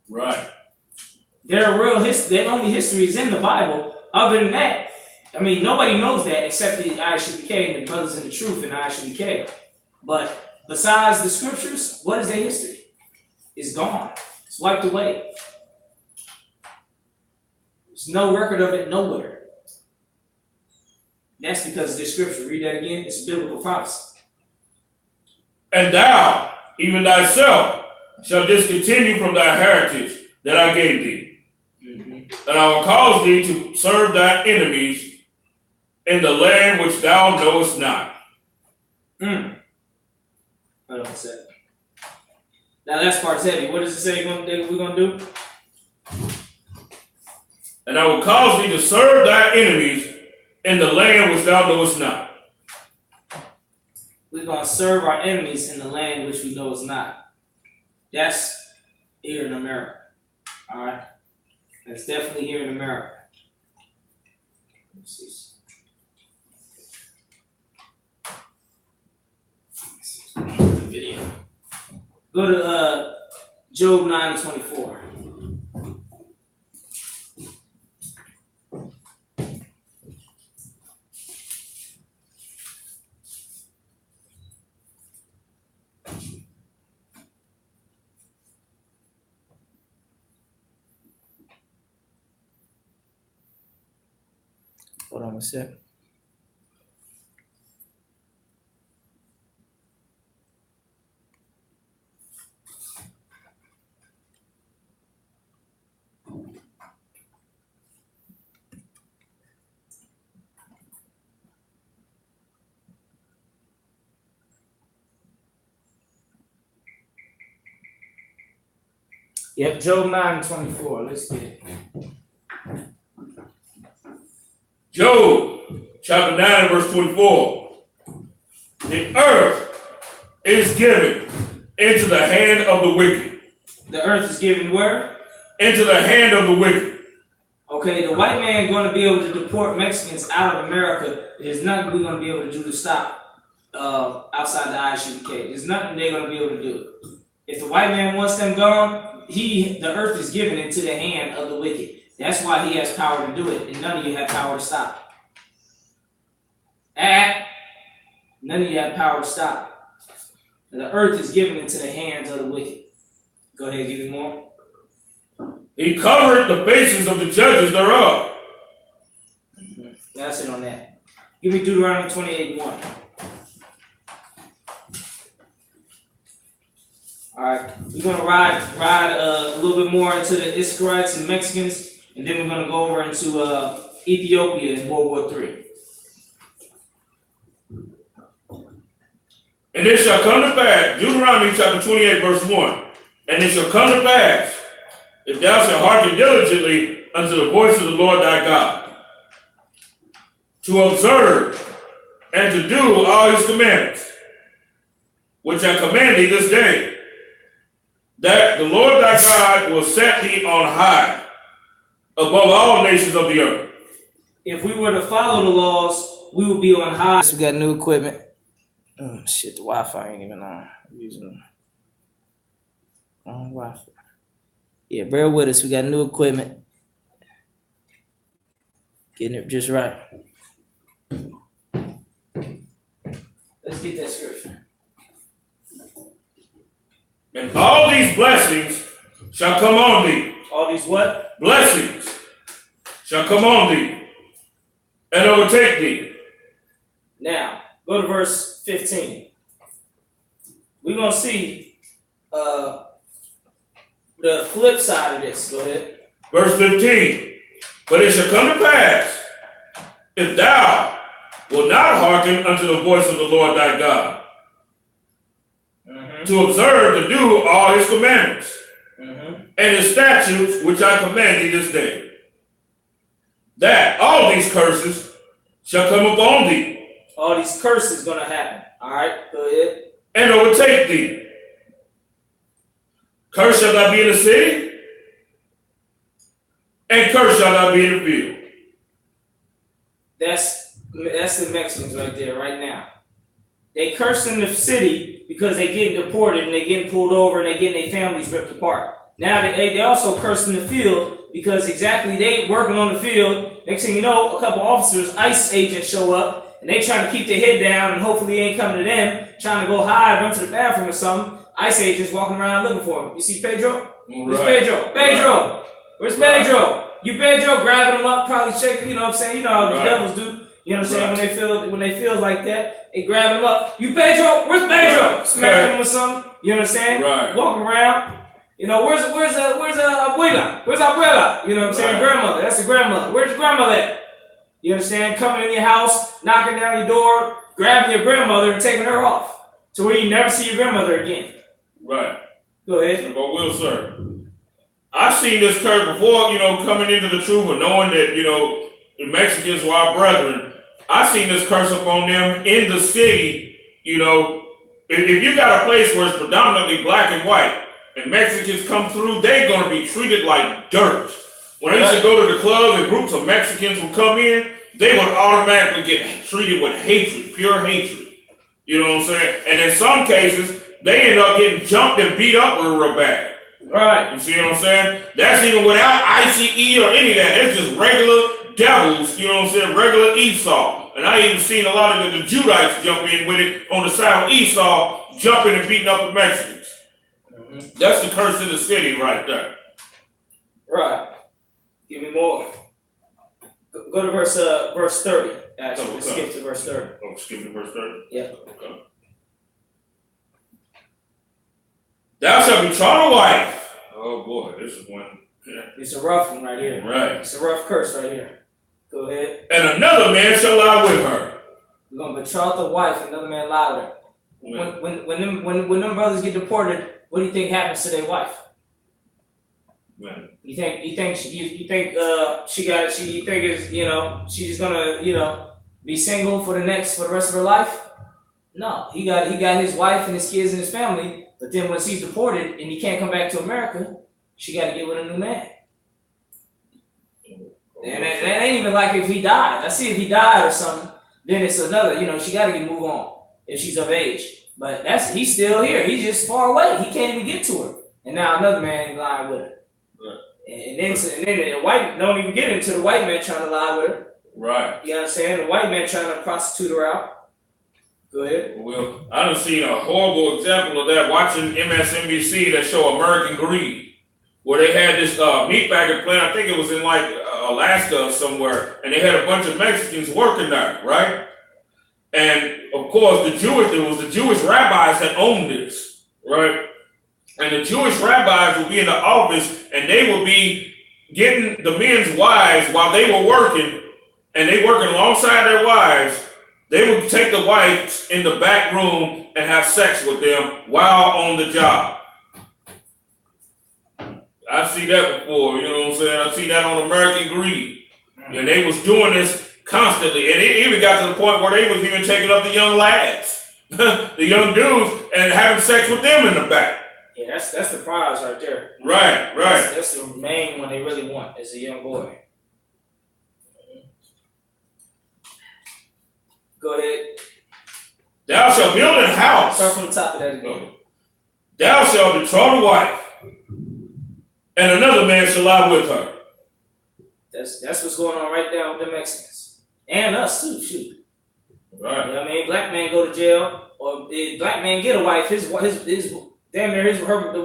Right. Their real history, their only history is in the Bible. Other than that, I mean, nobody knows that except the I.S.U.P.K. and the Brothers in the Truth and the I.S.U.P.K. But besides the scriptures, what is their history? It's gone. It's wiped away. There's no record of it nowhere. That's because of the scripture. Read that again. It's biblical prophecy. And thou, even thyself, shall discontinue from thy heritage that I gave thee. And I will cause thee to serve thy enemies in the land which thou knowest not. Hold on a second. Now that part's heavy. What does it say we're going to do? And I will cause thee to serve thy enemies in the land which thou knowest not. We're going to serve our enemies in the land which we know is not. That's here in America. All right? That's definitely here in America. Let's see. Video. Go to Job 9:24. Hold on a second. Yep, Job 9:24. Let's get it. Job chapter 9 verse 24. The earth is given into the hand of the wicked. The earth is given where? Into the hand of the wicked. Okay, the white man going to be able to deport Mexicans out of America. There's nothing we're going to be able to do to stop outside the I.S.U.P.K. There's nothing they're going to be able to do. If the white man wants them gone, the earth is given into the hand of the wicked. That's why he has power to do it, and none of you have power to stop. None of you have power to stop. And the earth is given into the hands of the wicked. Go ahead, give me more. He covered the faces of the judges thereof. That's it on that. Give me Deuteronomy 28:1. All right, we're gonna ride a little bit more into the Israelites and Mexicans, and then we're gonna go over into Ethiopia in World War III. And it shall come to pass, Deuteronomy chapter 28 verse 1. And it shall come to pass, if thou shalt hearken diligently unto the voice of the Lord thy God, to observe and to do all his commandments, which I command thee this day, that the Lord thy God will set thee on high above all nations of the earth. If we were to follow the laws, we would be on high. We got new equipment. Oh shit, the Wi-Fi ain't even on. I'm using Wi-Fi. Yeah, bear with us. We got new equipment. Getting it just right. Let's get that scripture. And all these blessings shall come on thee. All these what? Blessings shall come on thee and overtake thee. Now, go to verse 15. We're going to see the flip side of this. Go ahead. Verse 15. But it shall come to pass, if thou wilt not hearken unto the voice of the Lord thy God, to observe to do all his commandments and his statutes which I command thee this day, that all these curses shall come upon thee. All these curses gonna happen. All right, go ahead. And overtake thee. Curse shall not be in the city, and curse shall not be in the field. That's the Mexicans right there, right now. They curse in the city because they getting deported and they getting pulled over and they getting their families ripped apart. Now they also curse in the field because exactly they working on the field. Next thing you know, a couple officers, ICE agents show up and they trying to keep their head down and hopefully it ain't coming to them, trying to go hide, run to the bathroom or something. ICE agents walking around looking for him. You see Pedro? Where's Pedro? Pedro! Where's Pedro? You Pedro grabbing him up, probably checking, you know what I'm saying? You know how the devils do. You know what I'm saying? When they feel like that, they grab him up. You Pedro? Where's Pedro? Smacking him with something. You know what I'm saying? Walking around. You know, where's abuela? Where's abuela? You know what I'm saying? Grandmother. That's the grandmother. Where's your grandmother at? You understand? Coming in your house, knocking down your door, grabbing your grandmother and taking her off. To where you never see your grandmother again. Right. Go ahead. But will, sir. I've seen this curse before, you know, coming into the truth and knowing that, you know, the Mexicans were our brethren. I've seen this curse upon them in the city. You know, if you got a place where it's predominantly black and white and Mexicans come through, they're going to be treated like dirt. When I used to go to the club and groups of Mexicans would come in, they would automatically get treated with hatred, pure hatred. You know what I'm saying? And in some cases, they end up getting jumped and beat up real bad. Right. You see what I'm saying? That's even without ICE or any of that. It's just regular devils, you know what I'm saying? Regular Esau. And I even seen a lot of the Judites jump in with it on the side of Esau, jumping and beating up the Mexicans. That's the curse of the city right there. Right. Give me more. Go to verse 30. Actually, let's skip to verse 30. Oh, skip to verse 30? Yeah. Okay. Thou shalt betroth a wife. Oh boy, this is one. Yeah. It's a rough one right here. Right. It's a rough curse right here. Go ahead. And another man shall lie with her. We're gonna betroth a wife, and another man lie with her. When them brothers get deported, what do you think happens to their wife? When? You think she got it? You think is she's just gonna be single for the rest of her life? No, he got his wife and his kids and his family. But then once he's deported and he can't come back to America, she got to get with a new man. And that ain't even like if he died. I see if he died or something, then it's another. She got to move on if she's of age. But he's still here. He's just far away. He can't even get to her. And now another man lying with her. Right. And then the white don't even get into the white man trying to lie with her. Right. You know what I'm saying? The white man trying to prostitute her out. Go ahead. Well, I done seen a horrible example of that watching MSNBC that show American Greed, where they had this meat packing plant. I think it was in like Alaska or somewhere, and they had a bunch of Mexicans working there, right? And of course, the Jewish rabbis that owned this, right? And the Jewish rabbis would be in the office, and they would be getting the men's wives while they were working, and they working alongside their wives. They would take the wives in the back room and have sex with them while on the job. I've seen that before, you know what I'm saying? I've seen that on American Greed. And they was doing this constantly. And it even got to the point where they was even taking up the young lads, the young dudes, and having sex with them in the back. Yeah, that's the prize right there. Right. That's the main one they really want is a young boy. Go ahead. Thou shalt build a house. Start from the top of that again. Thou shalt betroth a wife, and another man shall lie with her. That's what's going on right now with the Mexicans. And us too, shoot. Right. You know what I mean? Black man go to jail, or black man get a wife, the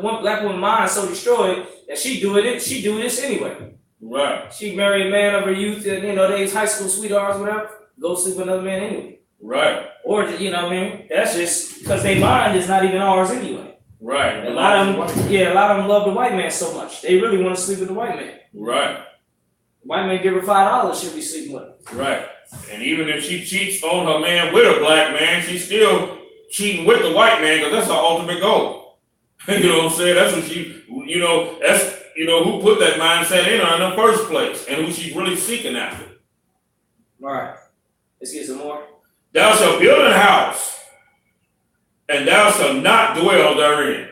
one black woman mind so destroyed that she do this anyway. Right. She marry a man of her youth, they high school sweethearts, whatever. Go sleep with another man anyway. Right. Or, that's just because their mind is not even ours anyway. Right. A lot of them love the white man so much. They really want to sleep with the white man. Right. The white man give her $5, she'll be sleeping with him. Right. And even if she cheats on her man with a black man, she still cheating with the white man because that's her ultimate goal. You know what I'm saying? That's what she, that's, who put that mindset in her in the first place and who she's really seeking after. All right. Let's get some more. Thou shalt build a house, and thou shalt not dwell therein.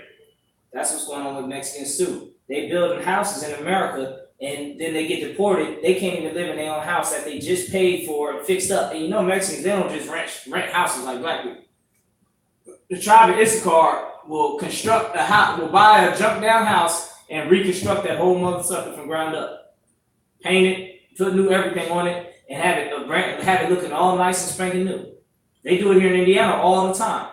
That's what's going on with Mexicans too. They building houses in America, and then they get deported. They can't even live in their own house that they just paid for and fixed up. And Mexicans, they don't just rent houses like black people. The tribe of Issachar will construct a house, will buy a junk down house and reconstruct that whole motherfucker from ground up. Paint it, put new everything on it, and have it looking all nice and spanking new. They do it here in Indiana all the time.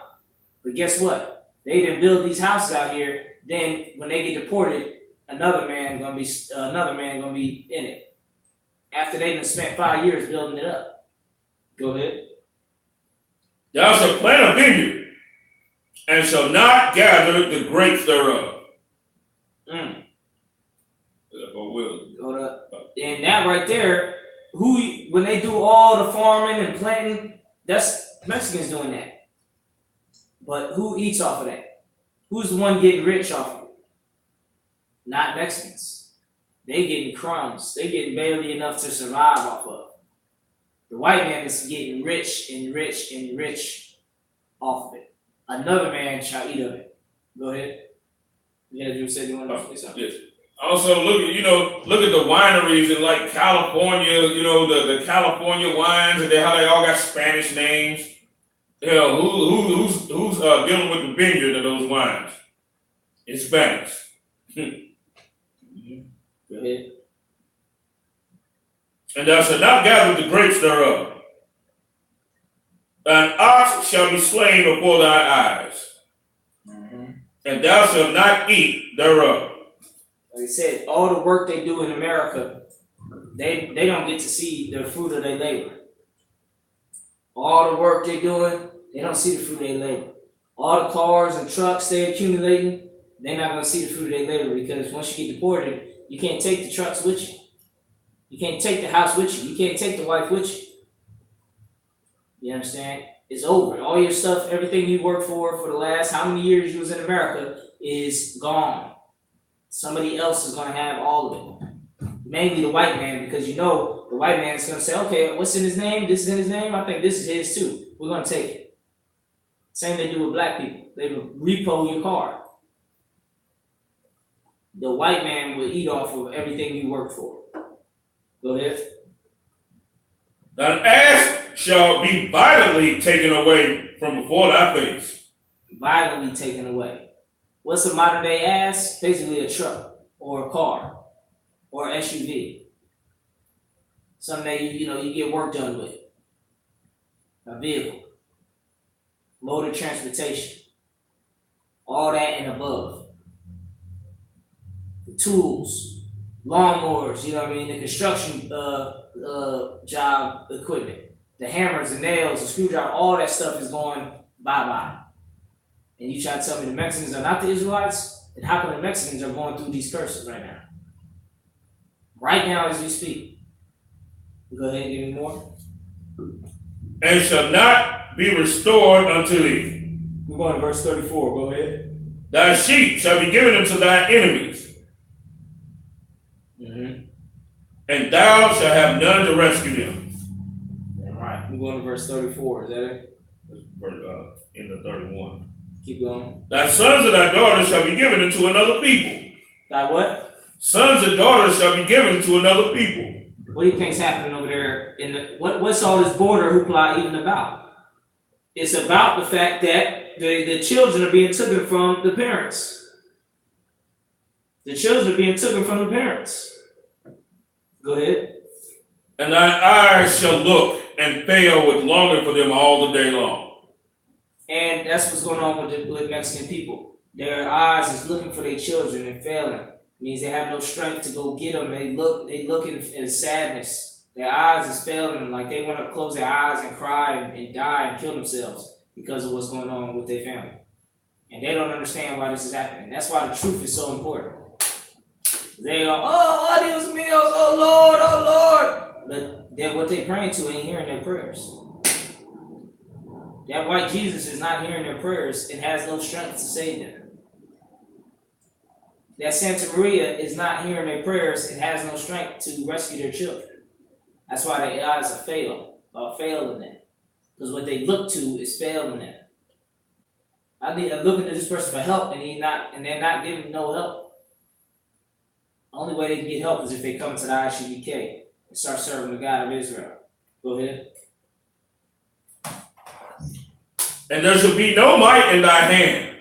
But guess what? They didn't build these houses out here. Then when they get deported, another man gonna be in it. After they done spent 5 years building it up. Go ahead. Thou shalt plant a vineyard, and shall not gather the grapes thereof. Hold up. And that right there, when they do all the farming and planting, that's Mexicans doing that. But who eats off of that? Who's the one getting rich off of it? Not Mexicans. They getting crumbs. They getting barely enough to survive off of. The white man is getting rich and rich and rich off of it. Another man shall eat of it. Go ahead. Yeah, you said you want to say something. Yes. Also, look at the wineries in like California. The California wines and how they all got Spanish names. Who's dealing with the vineyard of those wines? Hispanics. Go ahead. And thou shalt not gather the grapes thereof. An ox shall be slain before thy eyes, and thou shalt not eat thereof. Like I said, all the work they do in America, they don't get to see the fruit of their labor. All the work they're doing, they don't see the fruit of their labor. All the cars and trucks they're accumulating, they're not going to see the fruit of their labor because once you get deported, you can't take the trucks with you. You can't take the house with you. You can't take the wife with you. You understand? It's over. All your stuff, everything you worked for the last how many years you was in America is gone. Somebody else is going to have all of it. Mainly the white man, because the white man is going to say, okay, what's in his name? This is in his name. I think this is his too. We're going to take it. Same they do with black people. They will repo your car. The white man will eat off of everything you work for. Go ahead. An ass shall be violently taken away from before thy face. Violently taken away. What's a modern day ass? Basically a truck or a car or an SUV. Something that you get work done with. A vehicle. Mode of transportation. All that and above. The tools. Lawnmowers, the construction job equipment. The hammers, the nails, the screwdriver, all that stuff is going bye-bye. And you try to tell me the Mexicans are not the Israelites? Then how come the Mexicans are going through these curses right now? Right now as we speak. Go ahead and give me more. And shall not be restored unto thee. We're going to verse 34. Go ahead. Thy sheep shall be given unto thy enemies. And thou shalt have none to rescue them. All right. We're going to verse 34. Is that it? In the 31. Keep going. Thy sons and thy daughters shall be given into another people. Thy what? Sons and daughters shall be given to another people. What do you think's happening over there? What's all this border hoopla even about? It's about the fact that the children are being taken from the parents. The children are being taken from the parents. Go ahead. And thine eyes shall look and fail with longing for them all the day long. And that's what's going on with Mexican people. Their eyes is looking for their children and failing. It means they have no strength to go get them. They look in sadness. Their eyes is failing them, like they want to close their eyes and cry and die and kill themselves because of what's going on with their family. And they don't understand why this is happening. That's why the truth is so important. They are, oh, Dios míos, oh Lord. But what they praying to ain't hearing their prayers. That white Jesus is not hearing their prayers and has no strength to save them. That Santa Maria is not hearing their prayers and has no strength to rescue their children. That's why their eyes are failing them. Because what they look to is failing them. I'm looking to this person for help, and they're not giving no help. The only way they can get help is if they come to the I.S.U.P.K and start serving the God of Israel. Go ahead. And there shall be no might in thy hand.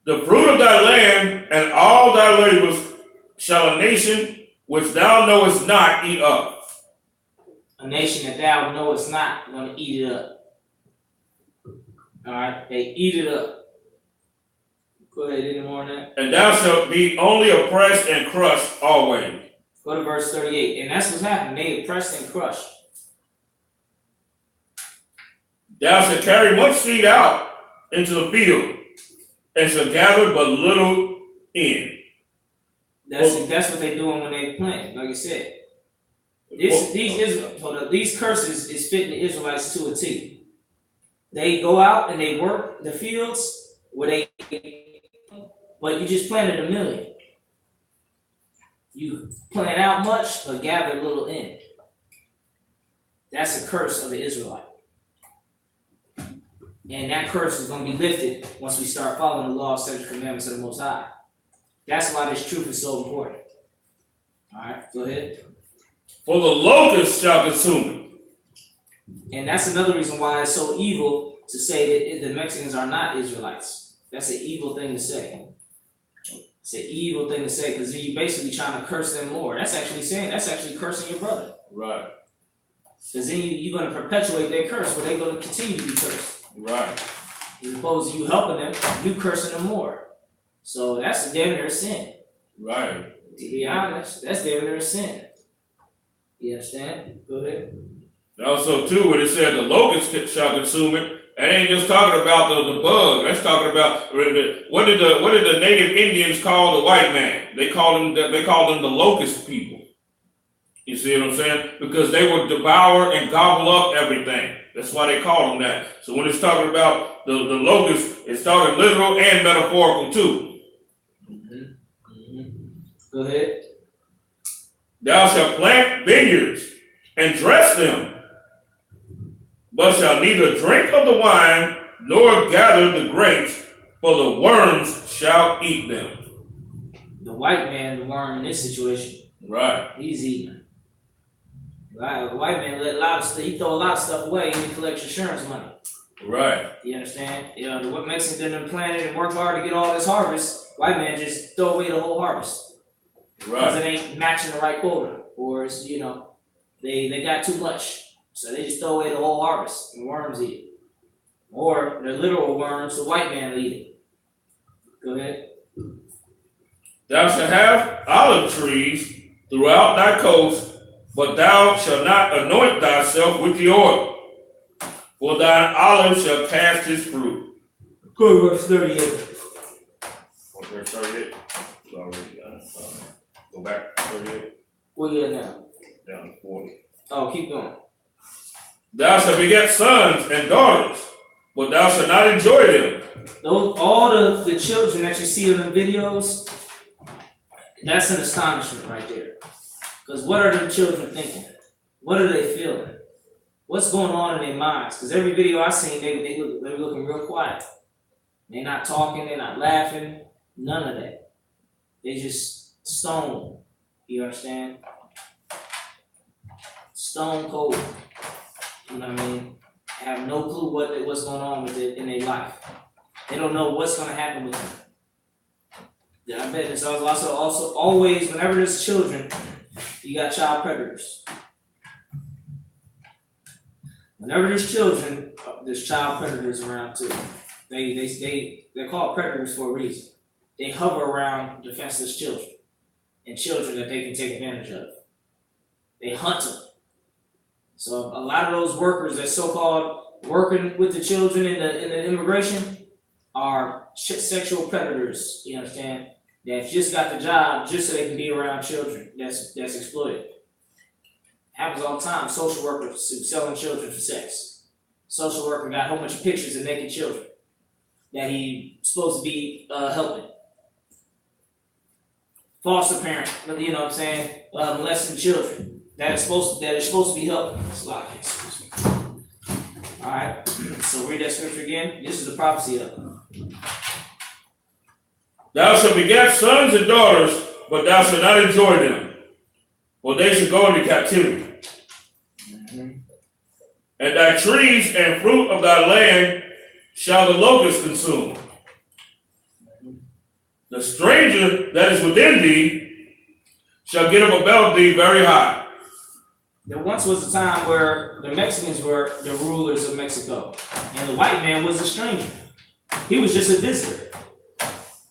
The fruit of thy land and all thy labors shall a nation which thou knowest not eat up. A nation that thou knowest not going to eat it up. All right, they eat it up. Go ahead, any more on that? And thou shalt be only oppressed and crushed always. Go to verse 38. And that's what's happening. They oppressed and crushed. Thou shalt carry much seed out into the field, and shall gather but little in. That's what they're doing when they plant. Like I said, these curses is fitting the Israelites to a T. They go out and they work the fields but you just planted 1 million. You plant out much but gather little in. That's a curse of the Israelite. And that curse is going to be lifted once we start following the law, statutes, commandments of the Most High. That's why this truth is so important. All right, go ahead. For the locust shall consume it. And that's another reason why it's so evil to say that the Mexicans are not Israelites. That's an evil thing to say. It's an evil thing to say because then you're basically trying to curse them more. That's actually cursing your brother. Right. Because then you're going to perpetuate their curse, but they're going to continue to be cursed. Right. As opposed to you helping them, you cursing them more. So that's damn near a sin. Right. To be honest, that's damn near a sin. You understand? Go ahead. Also, too, when it said the locust shall consume it, that ain't just talking about the bug. That's talking about what did the native Indians call the white man? They called them the locust people. You see what I'm saying? Because they would devour and gobble up everything. That's why they call them that. So when it's talking about the locust, it's talking literal and metaphorical too. Go ahead. Thou shalt plant vineyards and dress them, but shalt neither drink of the wine nor gather the grapes, for the worms shall eat them. The white man, the worm in this situation, Right. he's eating. Right, the white man let a lot of stuff. He throw a lot of stuff away and he collects insurance money. Right. You understand? What Mexicans done planted and worked hard to get all this harvest. White man just throw away the whole harvest. Because it ain't matching the right quota, or it's, they got too much, so they just throw away the whole harvest and worms eat it. Or the literal worms, the white man eat it. Go ahead. Thou shalt have olive trees throughout thy coast, but thou shalt not anoint thyself with the oil, for thine olive shall cast his fruit. Go to verse 38. Verse 38. Go back to 38. Where you at now? Down to 40. Oh, keep going. Thou shalt beget sons and daughters, but thou shalt not enjoy them. All the children that you see in the videos, that's an astonishment right there. Because what are the children thinking? What are they feeling? What's going on in their minds? Because every video I seen, they're looking real quiet. They're not talking, they're not laughing, none of that. They just stone. You understand? Stone cold. You know what I mean? Have no clue what's going on with it in their life. They don't know what's going to happen with them. Yeah, I bet there's also always, whenever there's children, you got child predators. Whenever there's children, there's child predators around too. They're called predators for a reason. They hover around defenseless children and children that they can take advantage of. They hunt them. So a lot of those workers that so-called working with the children in the immigration are sexual predators. You understand? That just got the job just so they can be around children that's exploited. Happens all the time. Social workers selling children for sex. social worker got a whole bunch of pictures of naked children that he's supposed to be helping. Foster parent, you know what I'm saying, molesting children that is supposed to be helping. It's a lot of excuse me. All right, so read that scripture again. This is the prophecy of it. Thou shalt beget sons and daughters, but thou shalt not enjoy them, for they shall go into captivity. And thy trees and fruit of thy land shall the locust consume. The stranger that is within thee shall get up above thee very high. There once was a time where the Mexicans were the rulers of Mexico, and the white man was a stranger. He was just a visitor.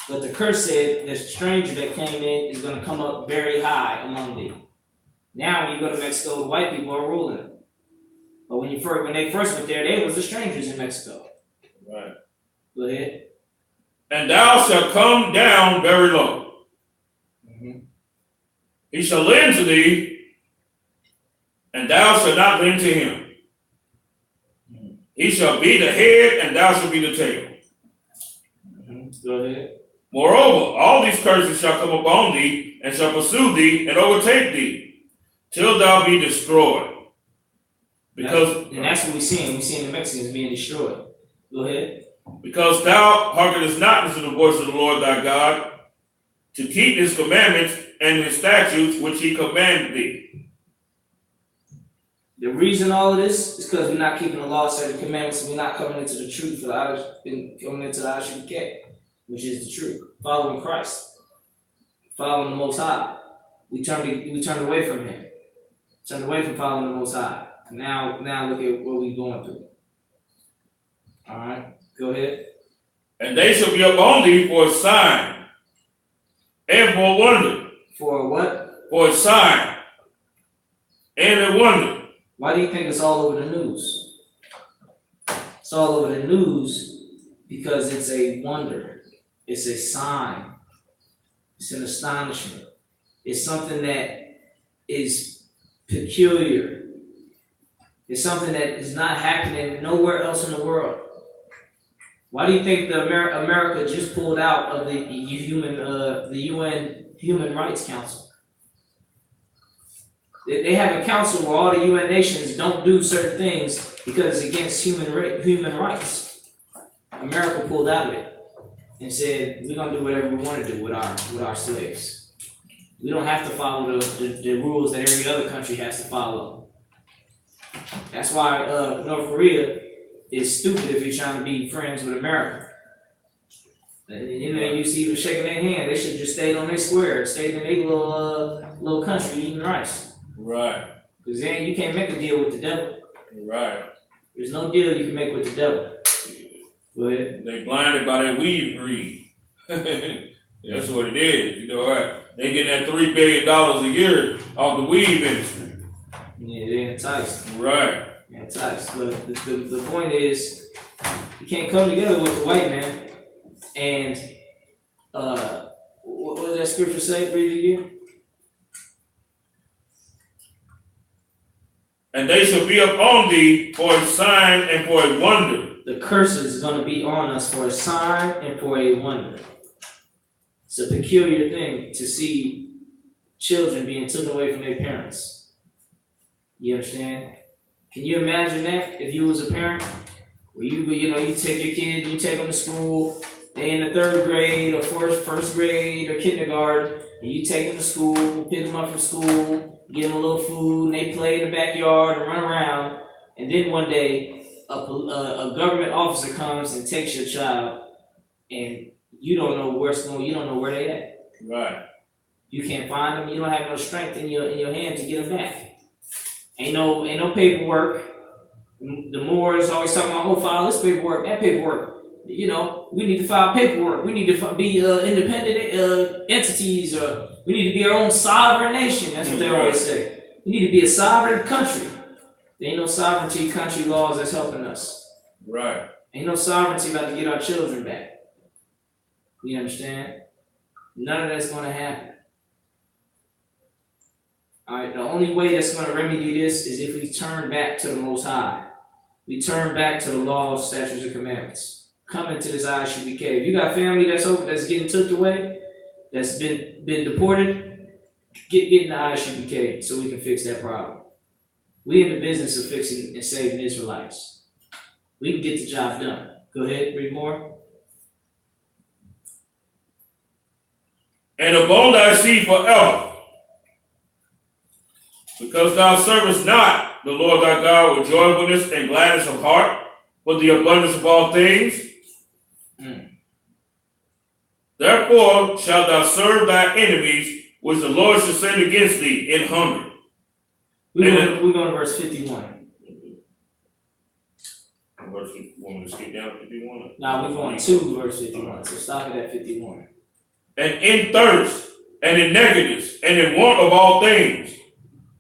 But the curse said the stranger that came in is going to come up very high among thee. Now, when you go to Mexico, the white people are ruling them. But when they first went there, they was the strangers in Mexico. Right. Go ahead. And thou shalt come down very low. Mm-hmm. He shall lend to thee, and thou shalt not lend to him. Mm-hmm. He shall be the head, and thou shalt be the tail. Mm-hmm. Go ahead. Moreover, all these curses shall come upon thee, and shall pursue thee, and overtake thee, till thou be destroyed. Because that's what we're seeing. We're seeing the Mexicans being destroyed. Go ahead. Because thou hearkenest not unto the voice of the Lord thy God, to keep his commandments and his statutes which he commanded thee. The reason all of this is because we're not keeping the law, certain commandments, and we're not coming into the truth, coming into the I.S.U.P.K, which is the truth. Following Christ, following the Most High. We turned away from Him, turned away from following the Most High. Now look at what we're going through. All right, go ahead. And they shall be upon thee for a sign and for a wonder. For what? For a sign and a wonder. Why do you think it's all over the news? It's all over the news because it's a wonder. It's a sign. It's an astonishment. It's something that is peculiar. It's something that is not happening nowhere else in the world. Why do you think the America just pulled out of the UN Human Rights Council? They have a council where all the UN nations don't do certain things because it's against human rights. America pulled out of it and said, we're going to do whatever we want to do with our slaves. We don't have to follow the rules that every other country has to follow. That's why North Korea is stupid if you're trying to be friends with America. You know, you see them shaking their hand. They should just stay on their square, stay in their little country eating rice. Right. Because then you can't make a deal with the devil. Right. There's no deal you can make with the devil. Go ahead. They blinded by that weed greed. That's what it is. You know, right? They get that $3 billion a year off the weed industry. Yeah, they're enticed. Right. They're enticed. But the point is, you can't come together with the white man and what does that scripture say? Read it again. And they shall be upon thee for a sign and for a wonder. The curse is going to be on us for a sign and for a wonder. It's a peculiar thing to see children being taken away from their parents. You understand? Can you imagine that if you was a parent? Where you take your kid, you take them to school, they in the third grade or first grade or kindergarten, and you take them to school, pick them up from school, give them a little food, and they play in the backyard and run around, and then one day a government officer comes and takes your child, and you don't know where it's going, you don't know where they at. Right. You can't find them, you don't have no strength in your hand to get them back. Ain't no paperwork. The Moors always talking about, oh, file this paperwork, that paperwork. You know, we need to file paperwork. We need to be independent entities. We need to be our own sovereign nation. That's what they always say. We need to be a sovereign country. There ain't no sovereignty country laws that's helping us. Right. Ain't no sovereignty about to get our children back. You understand? None of that's going to happen. All right, the only way that's going to remedy this is if we turn back to the Most High. We turn back to the law, statutes, and commandments. Come into this I.S.U.P.K. If you got family that's getting took away, that's been deported, get in the I.S.U.P.K. so we can fix that problem. We in the business of fixing and saving Israelites. We can get the job done. Go ahead, read more. And upon thy seed forever, because thou servest not the Lord thy God with joyfulness and gladness of heart, for the abundance of all things. Therefore shalt thou serve thy enemies, which the Lord shall send against thee in hunger. We're going to verse 51. Verse 51, to skip down to 51? No, we're going to verse 51, so stop it at 51. And in thirst, and in nakedness, and in want of all things.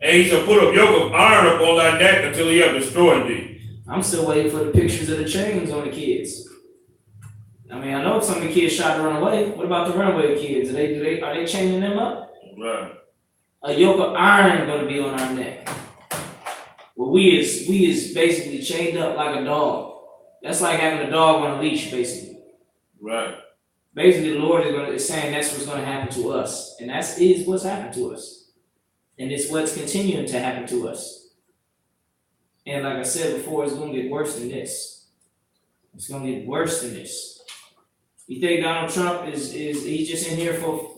And he shall put a yoke of iron upon thy neck until he have destroyed thee. I'm still waiting for the pictures of the chains on the kids. I mean, I know some of the kids tried to run away. What about the runaway kids? Are they chaining them up? Right. A yoke of iron going to be on our neck. Well, we is basically chained up like a dog. That's like having a dog on a leash, basically. Right. Basically, the Lord is saying that's what's going to happen to us, and is what's happened to us, and it's what's continuing to happen to us. And like I said before, it's going to get worse than this. It's going to get worse than this. You think Donald Trump is he just in here for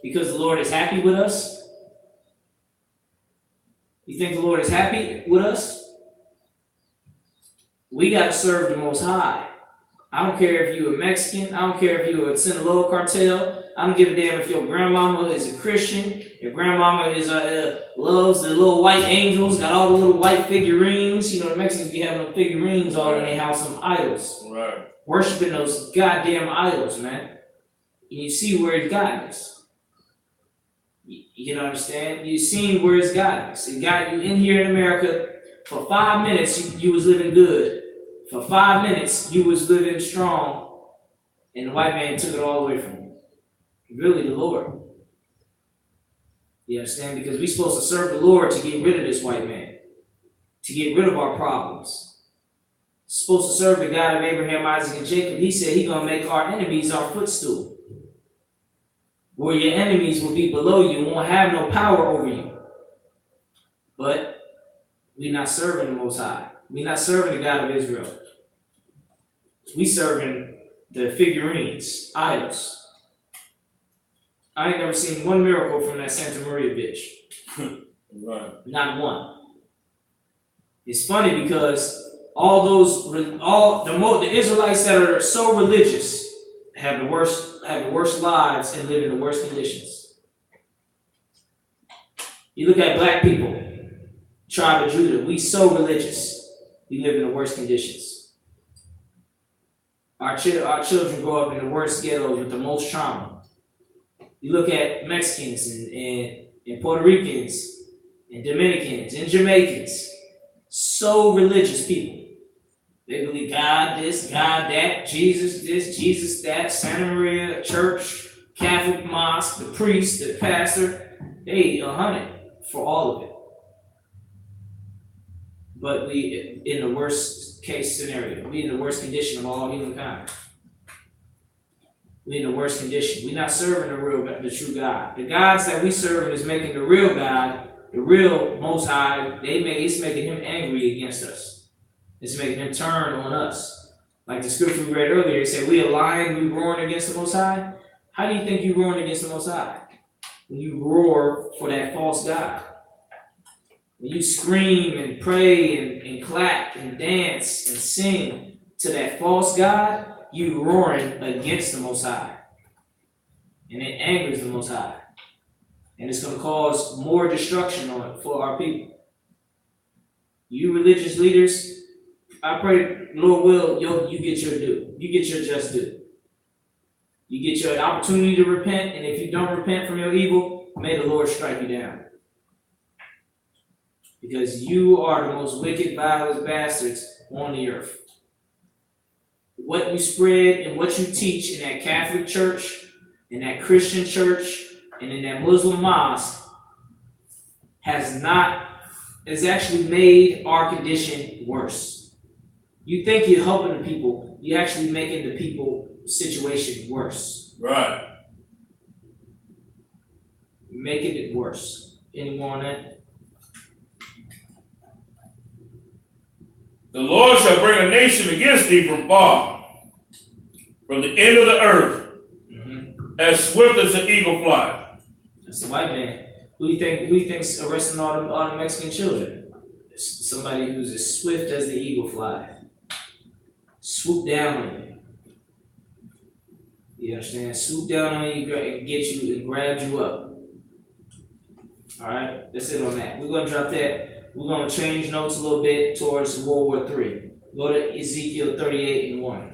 because the Lord is happy with us? You think the Lord is happy with us? We got to serve the Most High. I don't care if you're a Mexican. I don't care if you're a Sinaloa cartel. I don't give a damn if your grandmama is a Christian. Your grandmama is loves the little white angels, got all the little white figurines. You know, the Mexicans be having the figurines all in their house, some idols. Right. Worshiping those goddamn idols, man. And you see where it's gotten us. You know, understand? You seen where it's gotten us. It got you in here in America. For 5 minutes, you was living good. For 5 minutes, you was living strong, and the white man took it all away from you. Really, the Lord. You understand? Because we're supposed to serve the Lord to get rid of this white man, to get rid of our problems. Supposed to serve the God of Abraham, Isaac, and Jacob. He said he's going to make our enemies our footstool. Where your enemies will be below you and won't have no power over you. But we're not serving the Most High. We're not serving the God of Israel. We serving the figurines, idols. I ain't never seen one miracle from that Santa Maria bitch. Right. Not one. It's funny because the Israelites that are so religious have the worst lives and live in the worst conditions. You look at black people, tribe of Judah, we so religious. We live in the worst conditions. Our children grow up in the worst ghettos with the most trauma. You look at Mexicans and Puerto Ricans and Dominicans and Jamaicans, so religious people. They believe God this, God that, Jesus this, Jesus that, Santa Maria, church, Catholic mosque, the priest, the pastor. They 100 for all of it. But we in the worst case scenario. We in the worst condition of all humankind. We in the worst condition. We're not serving the true God. The gods that we serve is making the real God, the real Most High. It's making him angry against us. It's making him turn on us. Like the scripture we read earlier, it said, we are lying, we roaring against the Most High. How do you think you're roaring against the Most High? When you roar for that false God. When you scream and pray and clap and dance and sing to that false God, you roaring against the Most High. And it angers the Most High. And it's going to cause more destruction for our people. You religious leaders, I pray, Lord will, you get your due. You get your just due. You get your opportunity to repent, and if you don't repent from your evil, may the Lord strike you down. Because you are the most wicked, vilest bastards on the earth. What you spread and what you teach in that Catholic church, in that Christian church, and in that Muslim mosque has actually made our condition worse. You think you're helping the people, you're actually making the people situation worse. Right. Making it worse. Any more on that? The Lord shall bring a nation against thee from far, from the end of the earth, as swift as an eagle fly. That's the white man. Who you think's arresting all the Mexican children? Somebody who's as swift as the eagle fly. Swoop down on you. You understand? Swoop down on you and get you and grab you up. Alright? That's it on that. We're gonna drop that. We're gonna change notes a little bit towards World War III. Go to Ezekiel 38 and 1.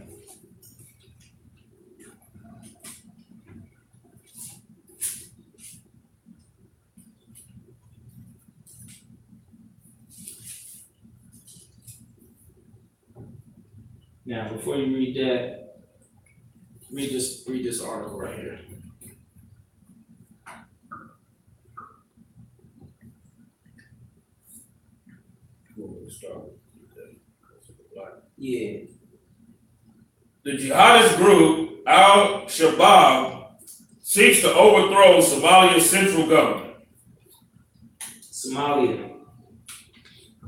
Now, before you read that, read this article right here. Yeah. The jihadist group Al-Shabaab seeks to overthrow Somalia's central government. Somalia.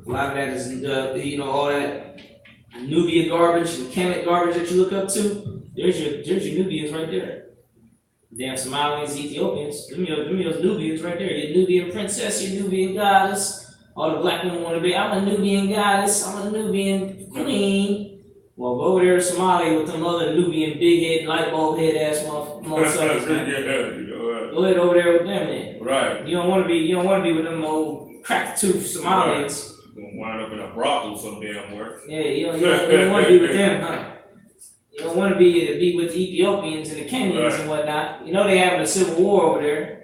A lot of that is, all that Nubian garbage and Kemet garbage that you look up to. There's your Nubians right there. Damn Somalians, Ethiopians. Them your Nubians right there. Your Nubian princess, your Nubian goddess. All the black women want to be, I'm a Nubian goddess, I'm a Nubian queen. Well, go over there to Somalia with them other Nubian big head, light bulb head ass motherfuckers. Go ahead over there with them then. Right. You don't want to be with them old crack tooth Somalians. Right. Gonna wind up in a brothel some damn where. Yeah, you don't want to be with them, huh? You don't want to be with the Ethiopians and the Kenyans right. And whatnot. You know they having a civil war over there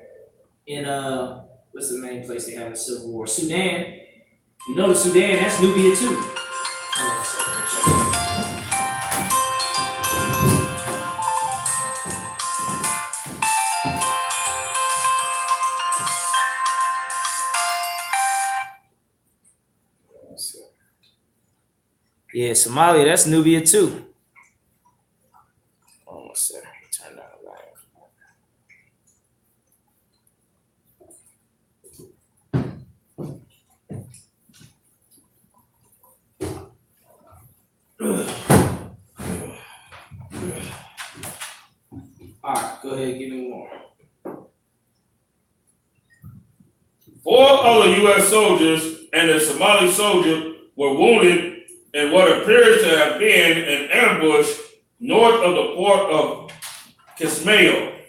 in what's the main place they have a civil war? Sudan. You know the Sudan, that's Nubia too. Yeah, Somalia, that's Nubia too. Almost there. Turn that light. All right, go ahead, give me more. 4 other U.S. soldiers and a Somali soldier were wounded in what appears to have been an ambush north of the port of Kismayo,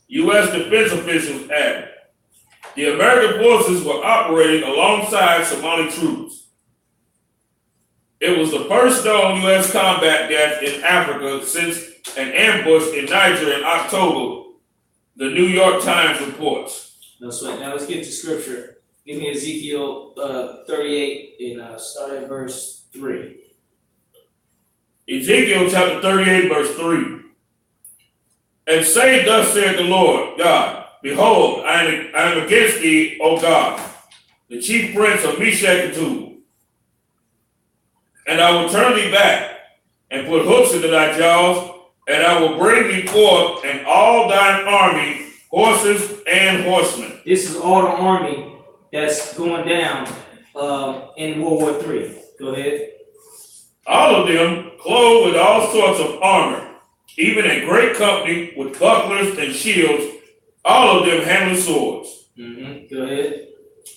U.S. defense officials added. The American forces were operating alongside Somali troops. It was the first known U.S. combat death in Africa since an ambush in Niger in October, the New York Times reports. No sweat. Now let's get to scripture. Give me Ezekiel 38 and start at verse 3. Ezekiel chapter 38, verse 3. And say, thus saith the Lord God, behold, I am against thee, O God, the chief prince of Meshach and Tubal. And I will turn thee back and put hooks into thy jaws, and I will bring thee forth and all thine army, horses and horsemen. This is all the army that's going down in World War III. Go ahead. All of them clothed with all sorts of armor, even a great company with bucklers and shields, all of them handling swords. Go ahead.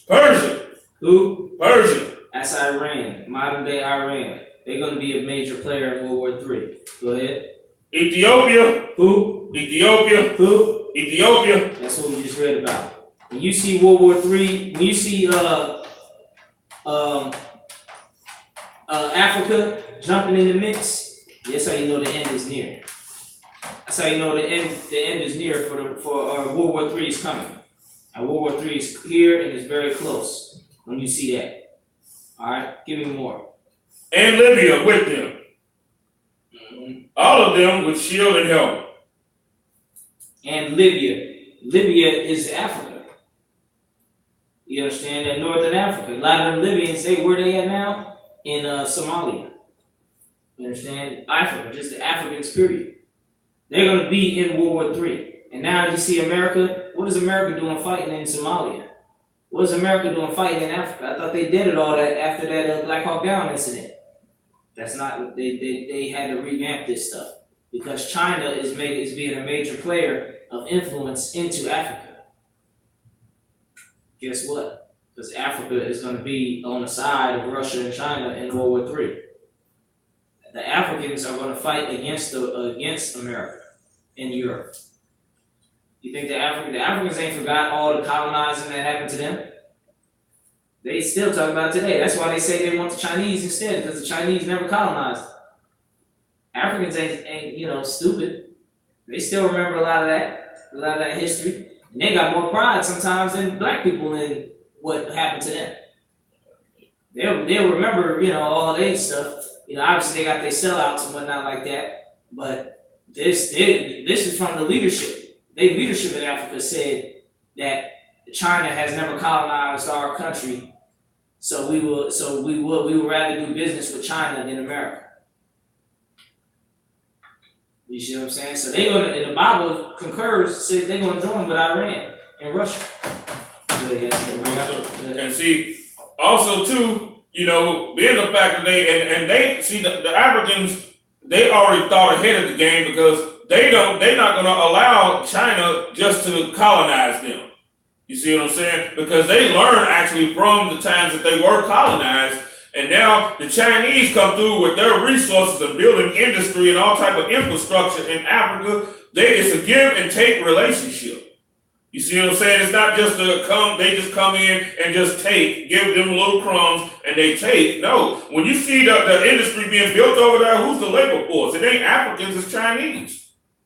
Persia. Who? Persia. That's Iran, modern day Iran. They're going to be a major player in World War III. Go ahead. Ethiopia. Who? Ethiopia. Who? Ethiopia. That's what we just read about. When you see World War III, when you see Africa jumping in the mix, that's how you know the end is near. That's how you know the end is near for World War III is coming. And World War III is here and it's very close when you see that. All right, give me more. And Libya with them. All of them with shield and helmet. And Libya. Libya is Africa. You understand that? Northern Africa. A lot of them Libyans, where they at now? In Somalia. You understand? Africa, just the Africans, period. They're going to be in World War III. And now you see America. What is America doing fighting in Somalia? What is America doing fighting in Africa? I thought they did it all that after that Black Hawk Down incident. That's not. They had to revamp this stuff because China is being a major player of influence into Africa. Guess what? Because Africa is going to be on the side of Russia and China in World War III. The Africans are going to fight against America in Europe. You think the Africans ain't forgot all the colonizing that happened to them? They still talk about it today. That's why they say they want the Chinese instead, because the Chinese never colonized. Africans ain't stupid. They still remember a lot of that history. And they got more pride sometimes than black people in what happened to them. They'll remember, all their stuff. Obviously they got their sellouts and whatnot like that. But this is from the leadership. The leadership in Africa said that China has never colonized our country, so we would rather do business with China than America. You see what I'm saying? So and the Bible concurs, says they're gonna join with Iran and Russia. And see, also too, being the fact that they see the Africans, they already thought ahead of the game because they're not gonna allow China just to colonize them. You see what I'm saying? Because they learned actually from the times that they were colonized, and now the Chinese come through with their resources of building industry and all type of infrastructure in Africa. It's a give and take relationship. You see what I'm saying? It's not just they just come in and just take, give them little crumbs and they take. No, when you see the industry being built over there, who's the labor force? It ain't Africans, it's Chinese.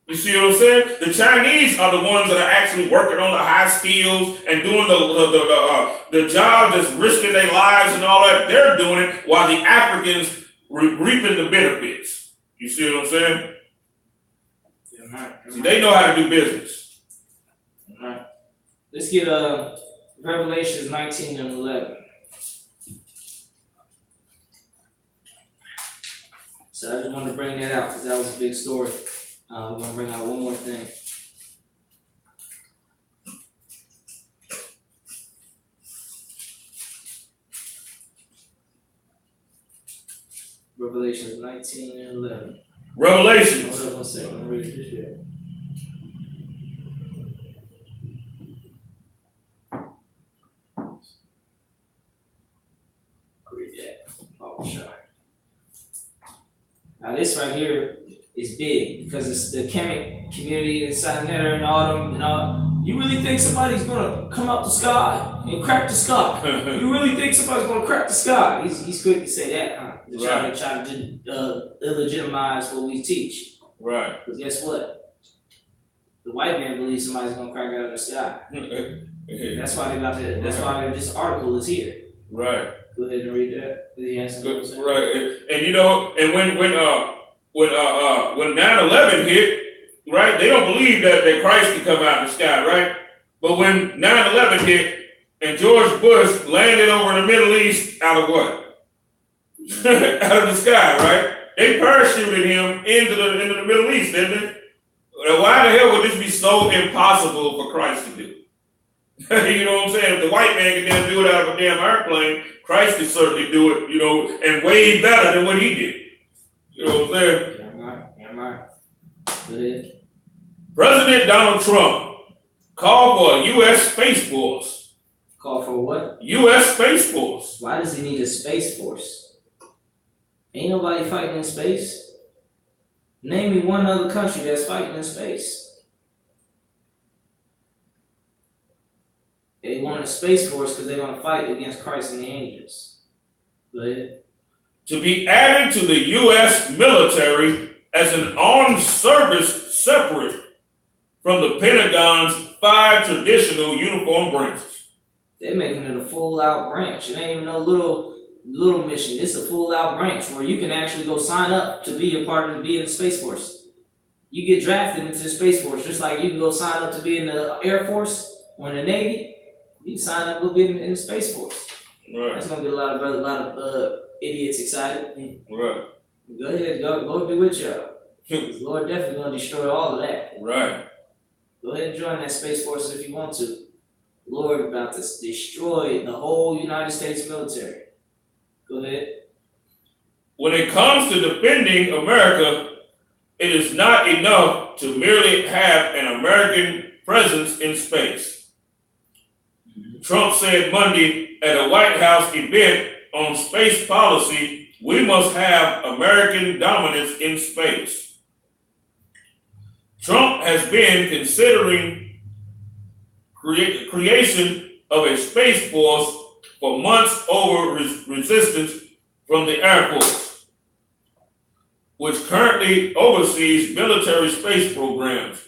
You see what I'm saying? The Chinese are the ones that are actually working on the high skills and doing the job that's risking their lives and all that. They're doing it while the Africans reaping the benefits. You see what I'm saying? See, they know how to do business. All right. Let's get Revelations 19 and 11. So I just wanted to bring that out because that was a big story. We're going to bring out one more thing. Revelations 19 and 11. Revelations. Hold up 1 second. I'm reading this here. Read that. Oh, sure. Now this right here is big because it's the chemic community inside Netter and all them. You really think somebody's gonna come out the sky and crack the sky? You really think somebody's gonna crack the sky? He's quick to say that, huh? To try to illegitimize what we teach. Right. Because guess what? The white man believes somebody's gonna crack out of the sky. That's why they got that. That's why this article is here. Right. Go ahead and read that. Right. And when 9/11 hit, right, they don't believe that Christ can come out of the sky, right? But when 9/11 hit and George Bush landed over in the Middle East out of what? Out of the sky, right? They parachuted him into the Middle East, didn't they? Why the hell would this be so impossible for Christ to do? You know what I'm saying? If the white man can damn do it out of a damn airplane, Christ can certainly do it, and way better than what he did. You know what I'm saying? Am I? Go ahead. President Donald Trump called for a U.S. Space Force. Call for what? U.S. Space Force. Why does he need a space force? Ain't nobody fighting in space. Name me one other country that's fighting in space. They want a space force because they're going to fight against Christ and the angels. Go ahead. To be added to the U.S. military as an armed service separate from the Pentagon's 5 traditional uniform branches. They're making it a full-out branch. It ain't even no little mission. It's a full-out branch where you can actually go sign up to be a part of the Space Force. You get drafted into the Space Force, just like you can go sign up to be in the Air Force or in the Navy. You can sign up to be in the Space Force. Right. That's gonna get a lot of idiots excited. Right. Go ahead, Lord be with y'all. The Lord definitely gonna destroy all of that. Right. Go ahead and join that Space Force if you want to. Lord about to destroy the whole United States military. Go ahead. When it comes to defending America, it is not enough to merely have an American presence in space. Trump said Monday at a White House event on space policy, we must have American dominance in space. Trump has been considering creation of a space force for months over resistance from the Air Force, which currently oversees military space programs.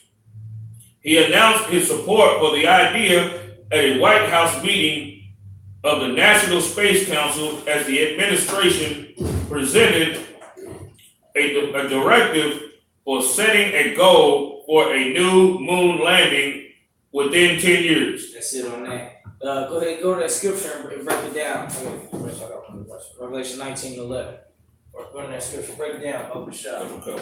He announced his support for the idea at a White House meeting of the National Space Council as the administration presented a directive for setting a goal for a new moon landing within 10 years. That's it on that. Go ahead, go to that scripture and break it down. Revelation 19:11. Go to that scripture, break it down. Open shop. Okay.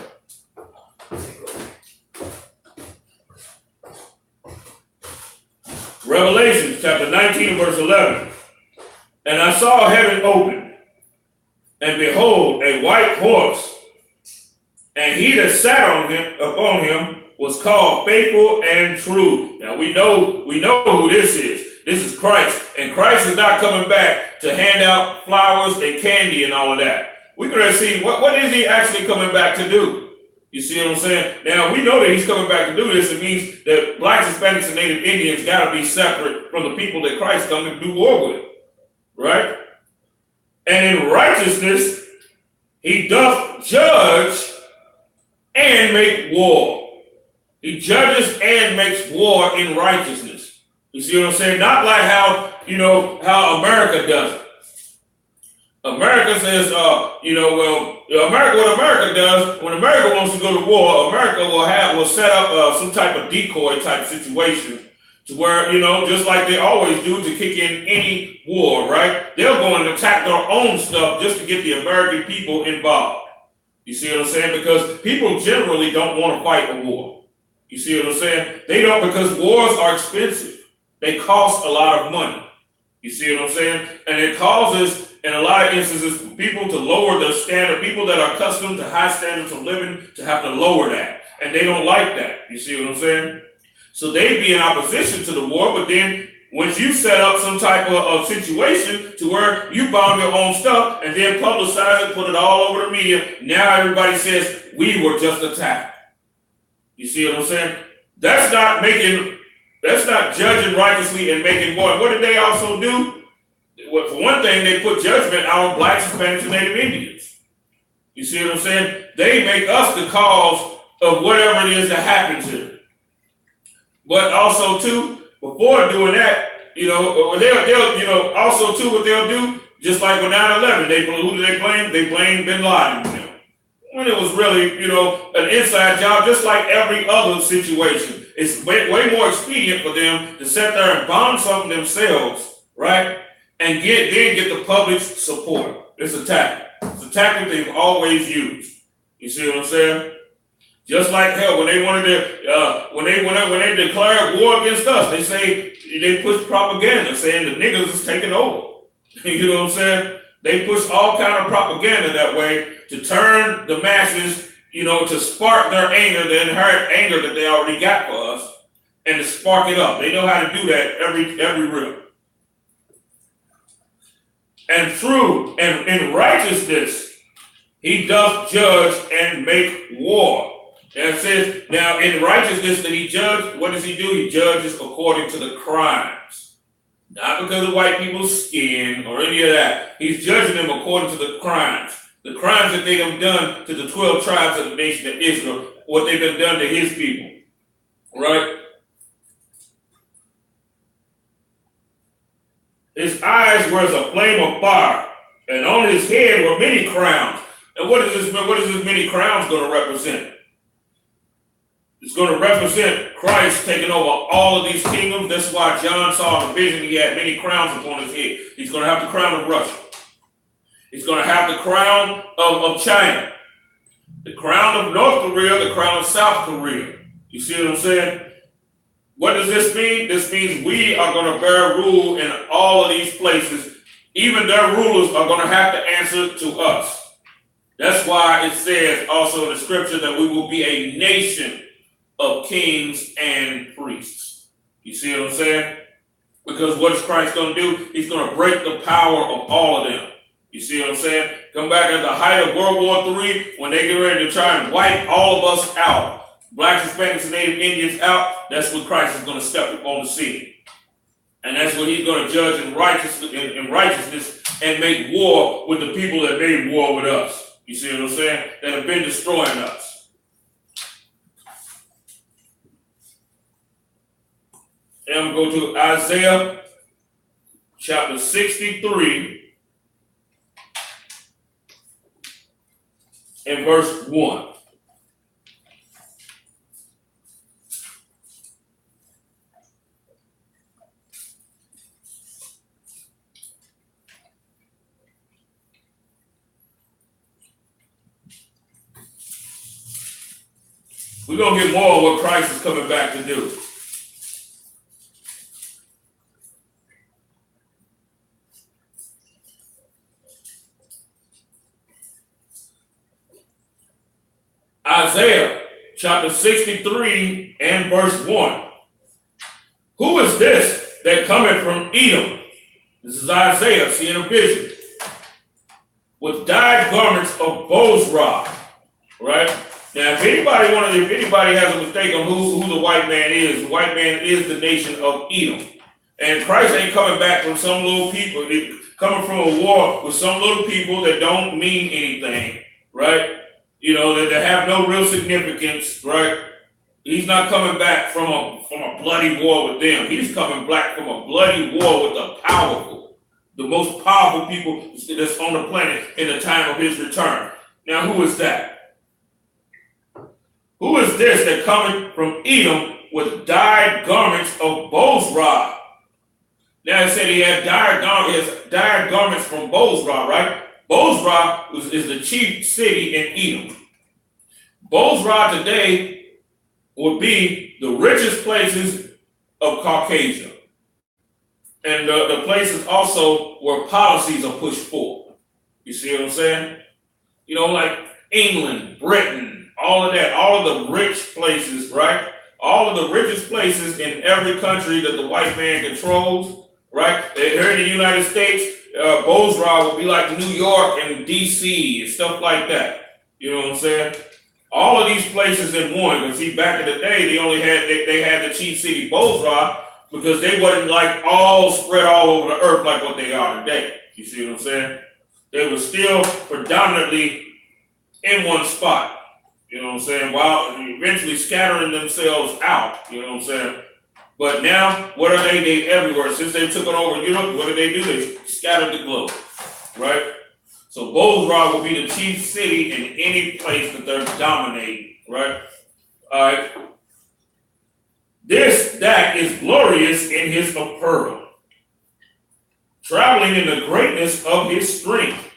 Revelation chapter 19, verse 11. And I saw heaven open, and behold, a white horse, and he that sat upon him was called Faithful and True. Now we know who this is. This is Christ, and Christ is not coming back to hand out flowers and candy and all of that. We're going to see what is he actually coming back to do. You see what I'm saying? Now, we know that he's coming back to do this. It means that blacks, Hispanics, and Native Indians got to be separate from the people that Christ come to do war with. Right? And in righteousness, he doth judge and make war. He judges and makes war in righteousness. You see what I'm saying? Not like how America does it. America says, what America does, when America wants to go to war, America will set up some type of decoy type situation to where, just like they always do to kick in any war, right? They'll go and attack their own stuff just to get the American people involved. You see what I'm saying? Because people generally don't want to fight a war. You see what I'm saying? They don't, because wars are expensive. They cost a lot of money. You see what I'm saying? And it causes, in a lot of instances, people to lower their standard. People that are accustomed to high standards of living to have to lower that. And they don't like that. You see what I'm saying? So they be in opposition to the war, but then once you set up some type of situation to where you bomb your own stuff and then publicize it, put it all over the media, now everybody says, we were just attacked. You see what I'm saying? That's not judging righteously and making war. And what did they also do? Well, for one thing, they put judgment out on blacks, Hispanics, and Native Indians. You see what I'm saying? They make us the cause of whatever it is that happens here. But also, too, before doing that, they'll also, too, what they'll do, just like with 9/11, who do they blame? They blame Bin Laden. When it was really, an inside job, just like every other situation. It's way more expedient for them to sit there and bomb something themselves, right? And get the public's support. It's a tactic. It's a tactic they've always used. You see what I'm saying? Just like hell, when they wanted to, when they declared war against us, they push propaganda saying the niggas is taking over. You know what I'm saying? They push all kind of propaganda that way to turn the masses, to spark their anger, the inherent anger that they already got for us, and to spark it up. They know how to do that every real. And true and in righteousness, he doth judge and make war. And it says, now in righteousness that he judged, what does he do? He judges according to the crimes. Not because of white people's skin or any of that. He's judging them according to the crimes. The crimes that they have done to the 12 tribes of the nation of Israel, what they've been done to his people. Right? His eyes were as a flame of fire, and on his head were many crowns. And what is this many crowns going to represent? It's going to represent Christ taking over all of these kingdoms. That's why John saw in the vision he had many crowns upon his head. He's going to have the crown of Russia. He's going to have the crown of China. The crown of North Korea, the crown of South Korea. You see what I'm saying? What does this mean? This means we are going to bear rule in all of these places. Even their rulers are going to have to answer to us. That's why it says also in the scripture that we will be a nation of kings and priests. You see what I'm saying? Because what is Christ going to do? He's going to break the power of all of them. You see what I'm saying? Come back at the height of World War III, when they get ready to try and wipe all of us out. Blacks, Hispanics, and Native Indians out. That's when Christ is going to step up on the scene. And that's when he's going to judge in righteousness and make war with the people that made war with us. You see what I'm saying? That have been destroying us. And I'm going to go to Isaiah chapter 63 and verse 1. We're going to get more of what Christ is coming back to do. Isaiah chapter 63 and verse 1. Who is this that cometh from Edom? This is Isaiah seeing a vision. With dyed garments of bozrah. Right? Now, if anybody has a mistake on who the white man is, the white man is the nation of Edom. And Christ ain't coming back from some little people. He's coming from a war with some little people that don't mean anything, right? You know, that have no real significance, right? He's not coming back from a bloody war with them. He's coming back from a bloody war with the powerful, the most powerful people that's on the planet in the time of his return. Now, who is that? Who is this that cometh from Edom with dyed garments of bozrah? Now it said he had dyed garments from Bozrah, right? Bozrah is the chief city in Edom. Bozrah today would be the richest places of Caucasia. And the places also where policies are pushed forward. You see what I'm saying? You know, like England, Britain, all of that, all of the rich places, right? All of the richest places in every country that the white man controls, right? Here in the United States, Bozrah would be like New York and DC and stuff like that. You know what I'm saying? All of these places in one. Because see, back in the day, they had the chief city Bozrah because they wasn't like all spread all over the earth like what they are today. You see what I'm saying? They were still predominantly in one spot. You know what I'm saying? While eventually scattering themselves out. You know what I'm saying? But now, what are they? They everywhere. Since they took it over Europe, what do? They scattered the globe. Right? So Bozrah will be the chief city in any place that they're dominating. Right? All right. That is glorious in his apparel, traveling in the greatness of his strength.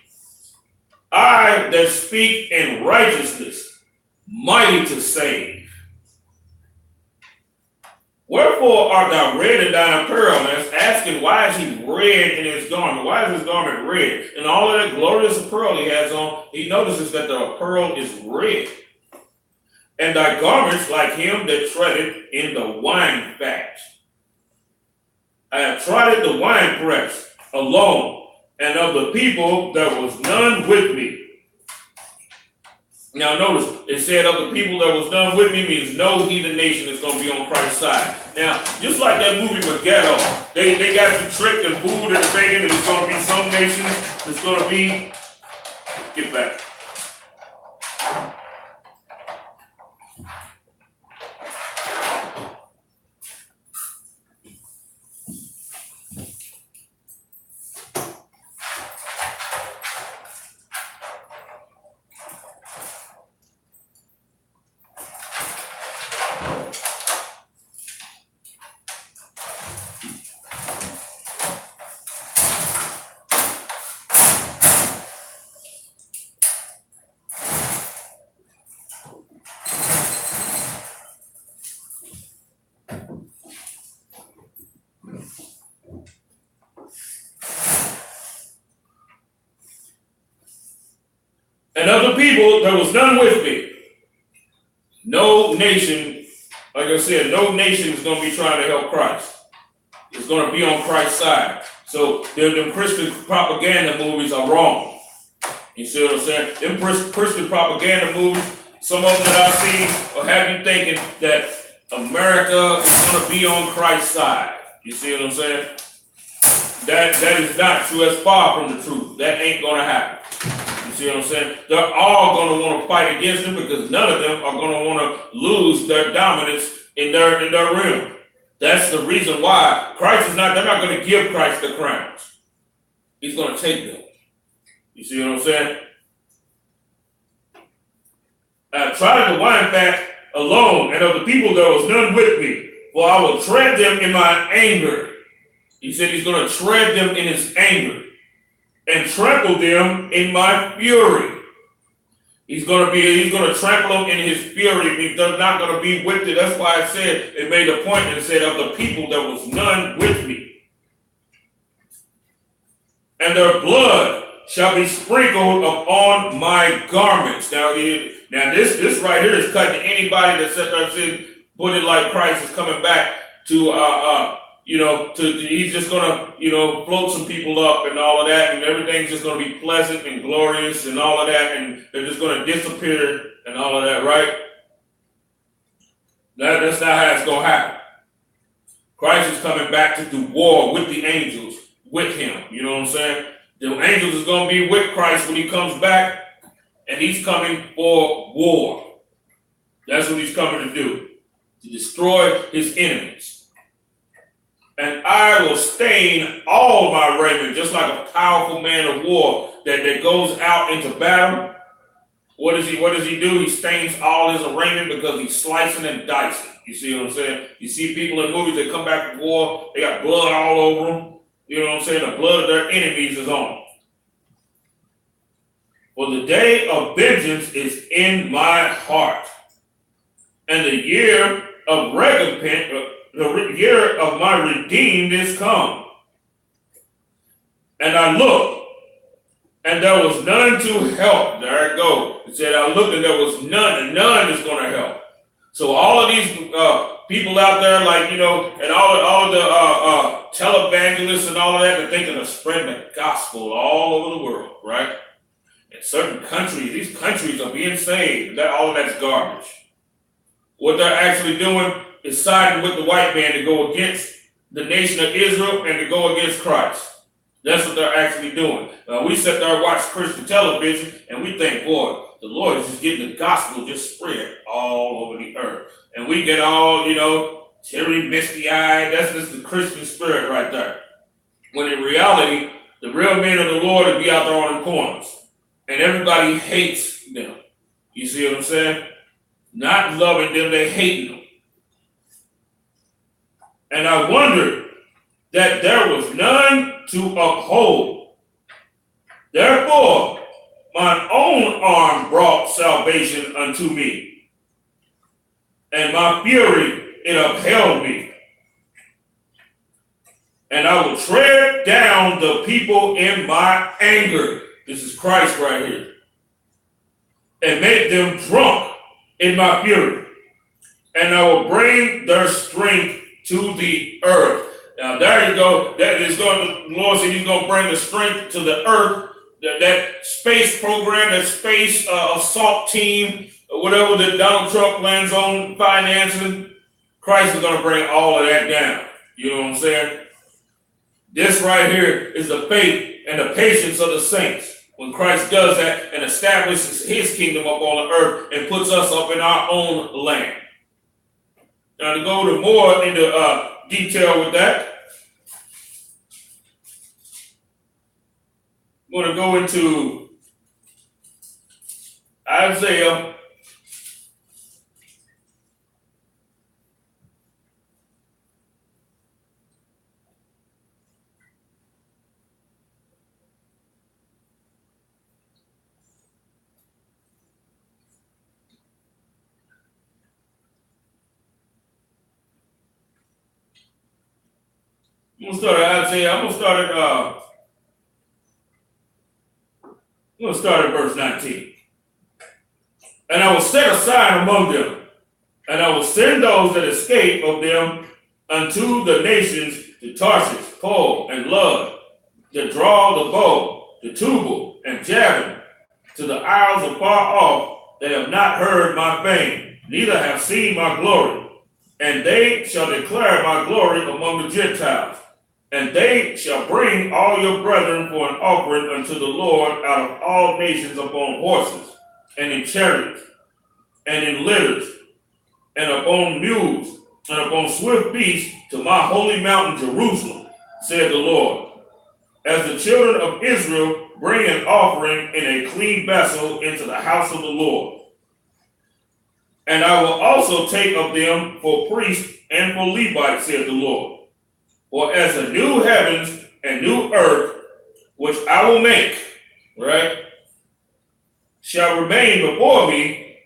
I that speak in righteousness, mighty to save. Wherefore art thou red in thine apparel? And it's asking, why is he red in his garment? Why is his garment red? And all of that glorious apparel he has on, he notices that the apparel is red. And thy garments like him that treadeth in the wine vat. I have trodden the winepress alone, and of the people there was none with me. Now notice, it said of the people that was none with me means no heathen nation is going to be on Christ's side. Now, just like that movie Megiddo, they got you tricked and fooled and thinking that it's going to be some nation that's going to be, get back. And of the people, there was none with me. No nation, like I said, no nation is going to be trying to help Christ. It's going to be on Christ's side. So them Christian propaganda movies are wrong. You see what I'm saying? Them Christian propaganda movies, some of them that I've seen, will have you thinking that America is going to be on Christ's side. You see what I'm saying? That is not true. That's far from the truth. That ain't going to happen. You see what I'm saying? They're all going to want to fight against them because none of them are going to want to lose their dominance in their realm. That's the reason why they're not going to give Christ the crowns. He's going to take them. You see what I'm saying? I tried to wind back alone, and of the people there was none with me, for I will tread them in my anger. He said he's going to tread them in his anger and trample them in my fury. He's going to trample them in his fury. He's not going to be with it. That's why I said, it made a point and said, of the people there was none with me. And their blood shall be sprinkled upon my garments. Now this right here is cutting anybody that said there said put it like Christ is coming back to he's just gonna float some people up and all of that, and everything's just gonna be pleasant and glorious and all of that, and they're just gonna disappear and all of that, right? That's not how it's gonna happen. Christ is coming back to do war with the angels, with him. You know what I'm saying? The angels is going to be with Christ when he comes back, and he's coming for war. That's what he's coming to do, to destroy his enemies. And I will stain all my raiment, just like a powerful man of war that goes out into battle. What does he do? He stains all his raiment because he's slicing and dicing. You see what I'm saying? You see people in movies that come back from war, they got blood all over them. You know what I'm saying? The blood of their enemies is on them. For the day of vengeance is in my heart, and the year of recompense, the year of my redeemed is come. And I looked, and there was none to help. There it goes. It said, I looked, and there was none, and none is going to help. So all of these people out there, and all of the televangelists and all of that, they're thinking of spreading the gospel all over the world, right? In certain countries, these countries are being saved. All of that's garbage. What they're actually doing is siding with the white man to go against the nation of Israel and to go against Christ. That's what they're actually doing. We sit there and watch Christian television, and we think, boy, the Lord is just getting the gospel just spread all over the earth. And we get all, teary, misty-eyed. That's just the Christian spirit right there. When in reality, the real men of the Lord will be out there on the corners. And everybody hates them. You see what I'm saying? Not loving them, they hating them. And I wondered that there was none to uphold. Therefore, mine own arm brought salvation unto me, and my fury it upheld me. And I will tread down the people in my anger. This is Christ right here. And make them drunk in my fury. And I will bring their strength to the earth. Now there you go. The Lord said he's going to bring the strength to the earth. That space program, that space assault team, or whatever that Donald Trump plans on financing, Christ is going to bring all of that down. You know what I'm saying? This right here is the faith and the patience of the saints. When Christ does that and establishes his kingdom up on the earth and puts us up in our own land. Now to go to more into detail with that, I'm going to go into Isaiah I'm going to start at verse 19. And I will set aside among them, and I will send those that escape of them unto the nations, to Tarshish, Pul, and Lud, that draw the bow, to Tubal and Javan, to the isles afar off, that have not heard my fame, neither have seen my glory. And they shall declare my glory among the Gentiles. And they shall bring all your brethren for an offering unto the Lord out of all nations upon horses, and in chariots, and in litters, and upon mules, and upon swift beasts, to my holy mountain Jerusalem, said the Lord. As the children of Israel bring an offering in a clean vessel into the house of the Lord. And I will also take of them for priests and for Levites, said the Lord. For as the new heavens and new earth, which I will make, right, shall remain before me,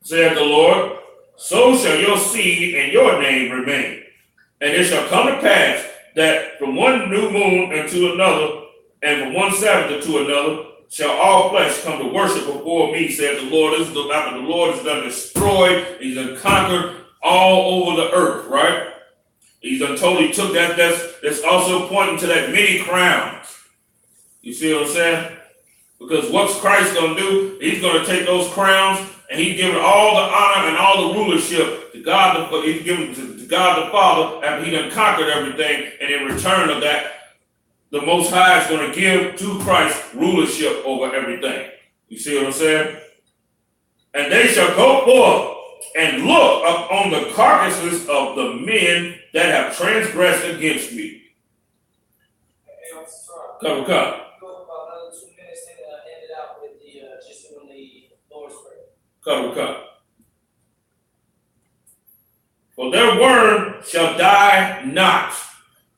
said the Lord, so shall your seed and your name remain. And it shall come to pass that from one new moon unto another, and from one Sabbath unto another, shall all flesh come to worship before me, said the Lord. This is after the Lord has done destroyed, he's done conquered all over the earth, right? He's done totally took that. That's also pointing to that many crowns. You see what I'm saying? Because what's Christ going to do? He's going to take those crowns and he's giving all the honor and all the rulership to God. He's giving to God the Father after he done conquered everything. And in return of that, the Most High is going to give to Christ rulership over everything. You see what I'm saying? And they shall go forth and look up on the carcasses of the men that have transgressed against me. Come. Come. For their word shall die not.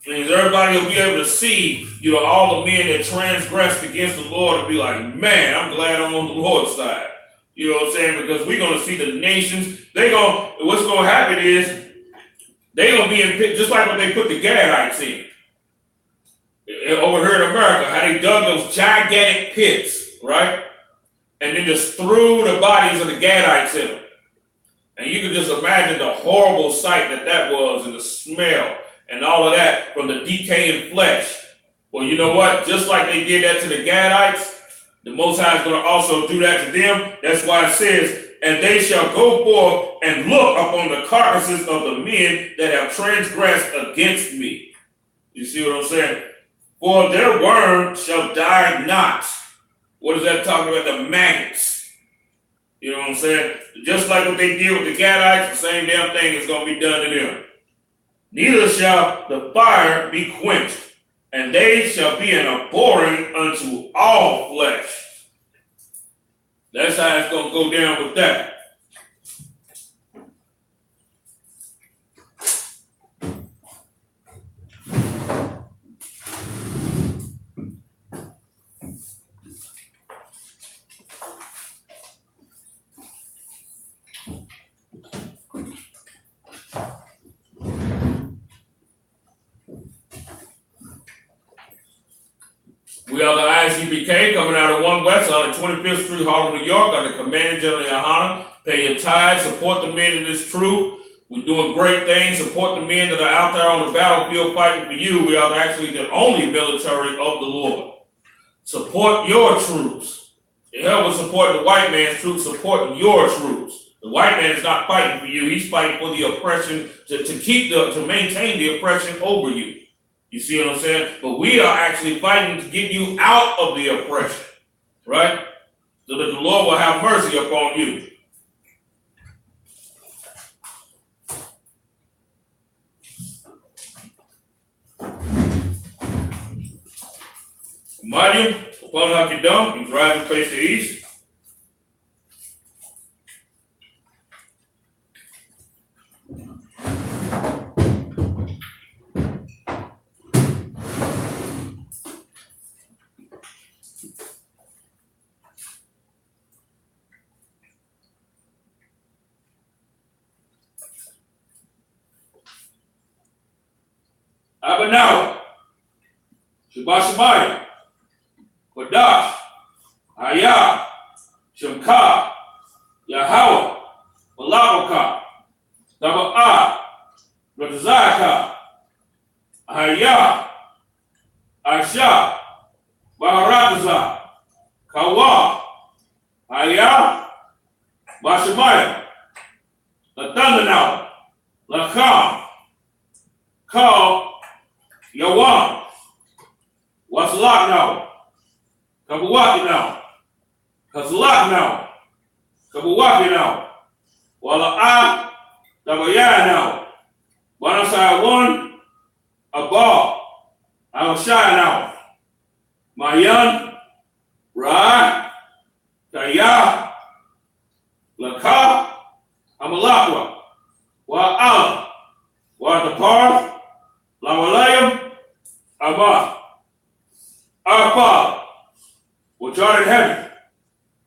Means everybody will be able to see, all the men that transgressed against the Lord and be like, man, I'm glad I'm on the Lord's side. You know what I'm saying? Because we're going to see the nations. What's going to happen is they're going to be in pit, just like when they put the Gadites in. Over here in America, how they dug those gigantic pits, right? And then just threw the bodies of the Gadites in them. And you can just imagine the horrible sight that was, and the smell and all of that from the decaying flesh. Well, you know what? Just like they did that to the Gadites, the Most High is going to also do that to them. That's why it says, and they shall go forth and look upon the carcasses of the men that have transgressed against me. You see what I'm saying? For their worm shall die not. What is that talking about? The maggots. You know what I'm saying? Just like what they did with the Gadites, the same damn thing is going to be done to them. Neither shall the fire be quenched, and they shall be an abhorring unto all flesh. That's how it's going to go down with that. We are the I.S.U.P.K. coming out of 1 West on the 25th Street, Harlem, New York, under Commander Gen.YAHANNA. Pay your tithes, support the men in this truth. We're doing great things. Support the men that are out there on the battlefield fighting for you. We are actually the only military of the Lord. Support your troops. The hell with supporting the white man's troops, support your troops. The white man is not fighting for you. He's fighting for the oppression, to maintain the oppression over you. You see what I'm saying? But we are actually fighting to get you out of the oppression, right? So that the Lord will have mercy upon you. Mighty, upon Hakidam, he's rising face to east. Abanawa, Shabashamaya, Wadash, Ayah, Shamka, Yahah. Double I, Razaka, Aya, Asha, Barakaza, Kawa, Aya, Bashamaya, Latandanao, Lakam, Kal, Yawan, Wasalak now, Kabawaki now, Kazalak now, Kabawaki now, Wala I, Dabaya now, Wanasai one, Abba, Al-Shai now, Mayan, Ra, Kaya, Laka, Amalakwa, Wa'ala, Wadapar, Lawalayam, Abba, our Father, which art in heaven,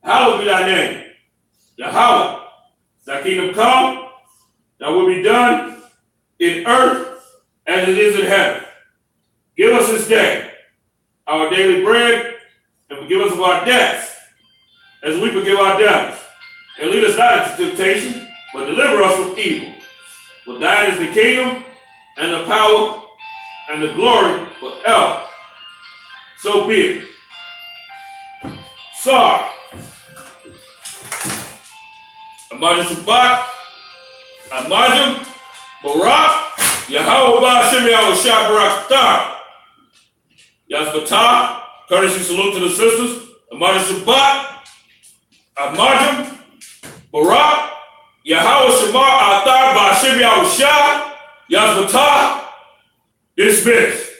hallowed be thy name. Yahweh, thy kingdom come, thy will be done in earth as it is in heaven. Give us this day our daily bread, and forgive us of our debts, as we forgive our debtors. And lead us not into temptation, but deliver us from evil. For thine is the kingdom, and the power, and the glory forever. So be it. Sorry. I.S.U.P.K, Amajim, Barak, Yahweh Ba'Shem Yahweh Shah Barak Star. Yazbatah, courtesy salute to the sisters. I.S.U.P.K, Amajim, Barak, Yahweh Shemar Atar Ba'Shem Yahweh Shah, Yazbatah, dismissed.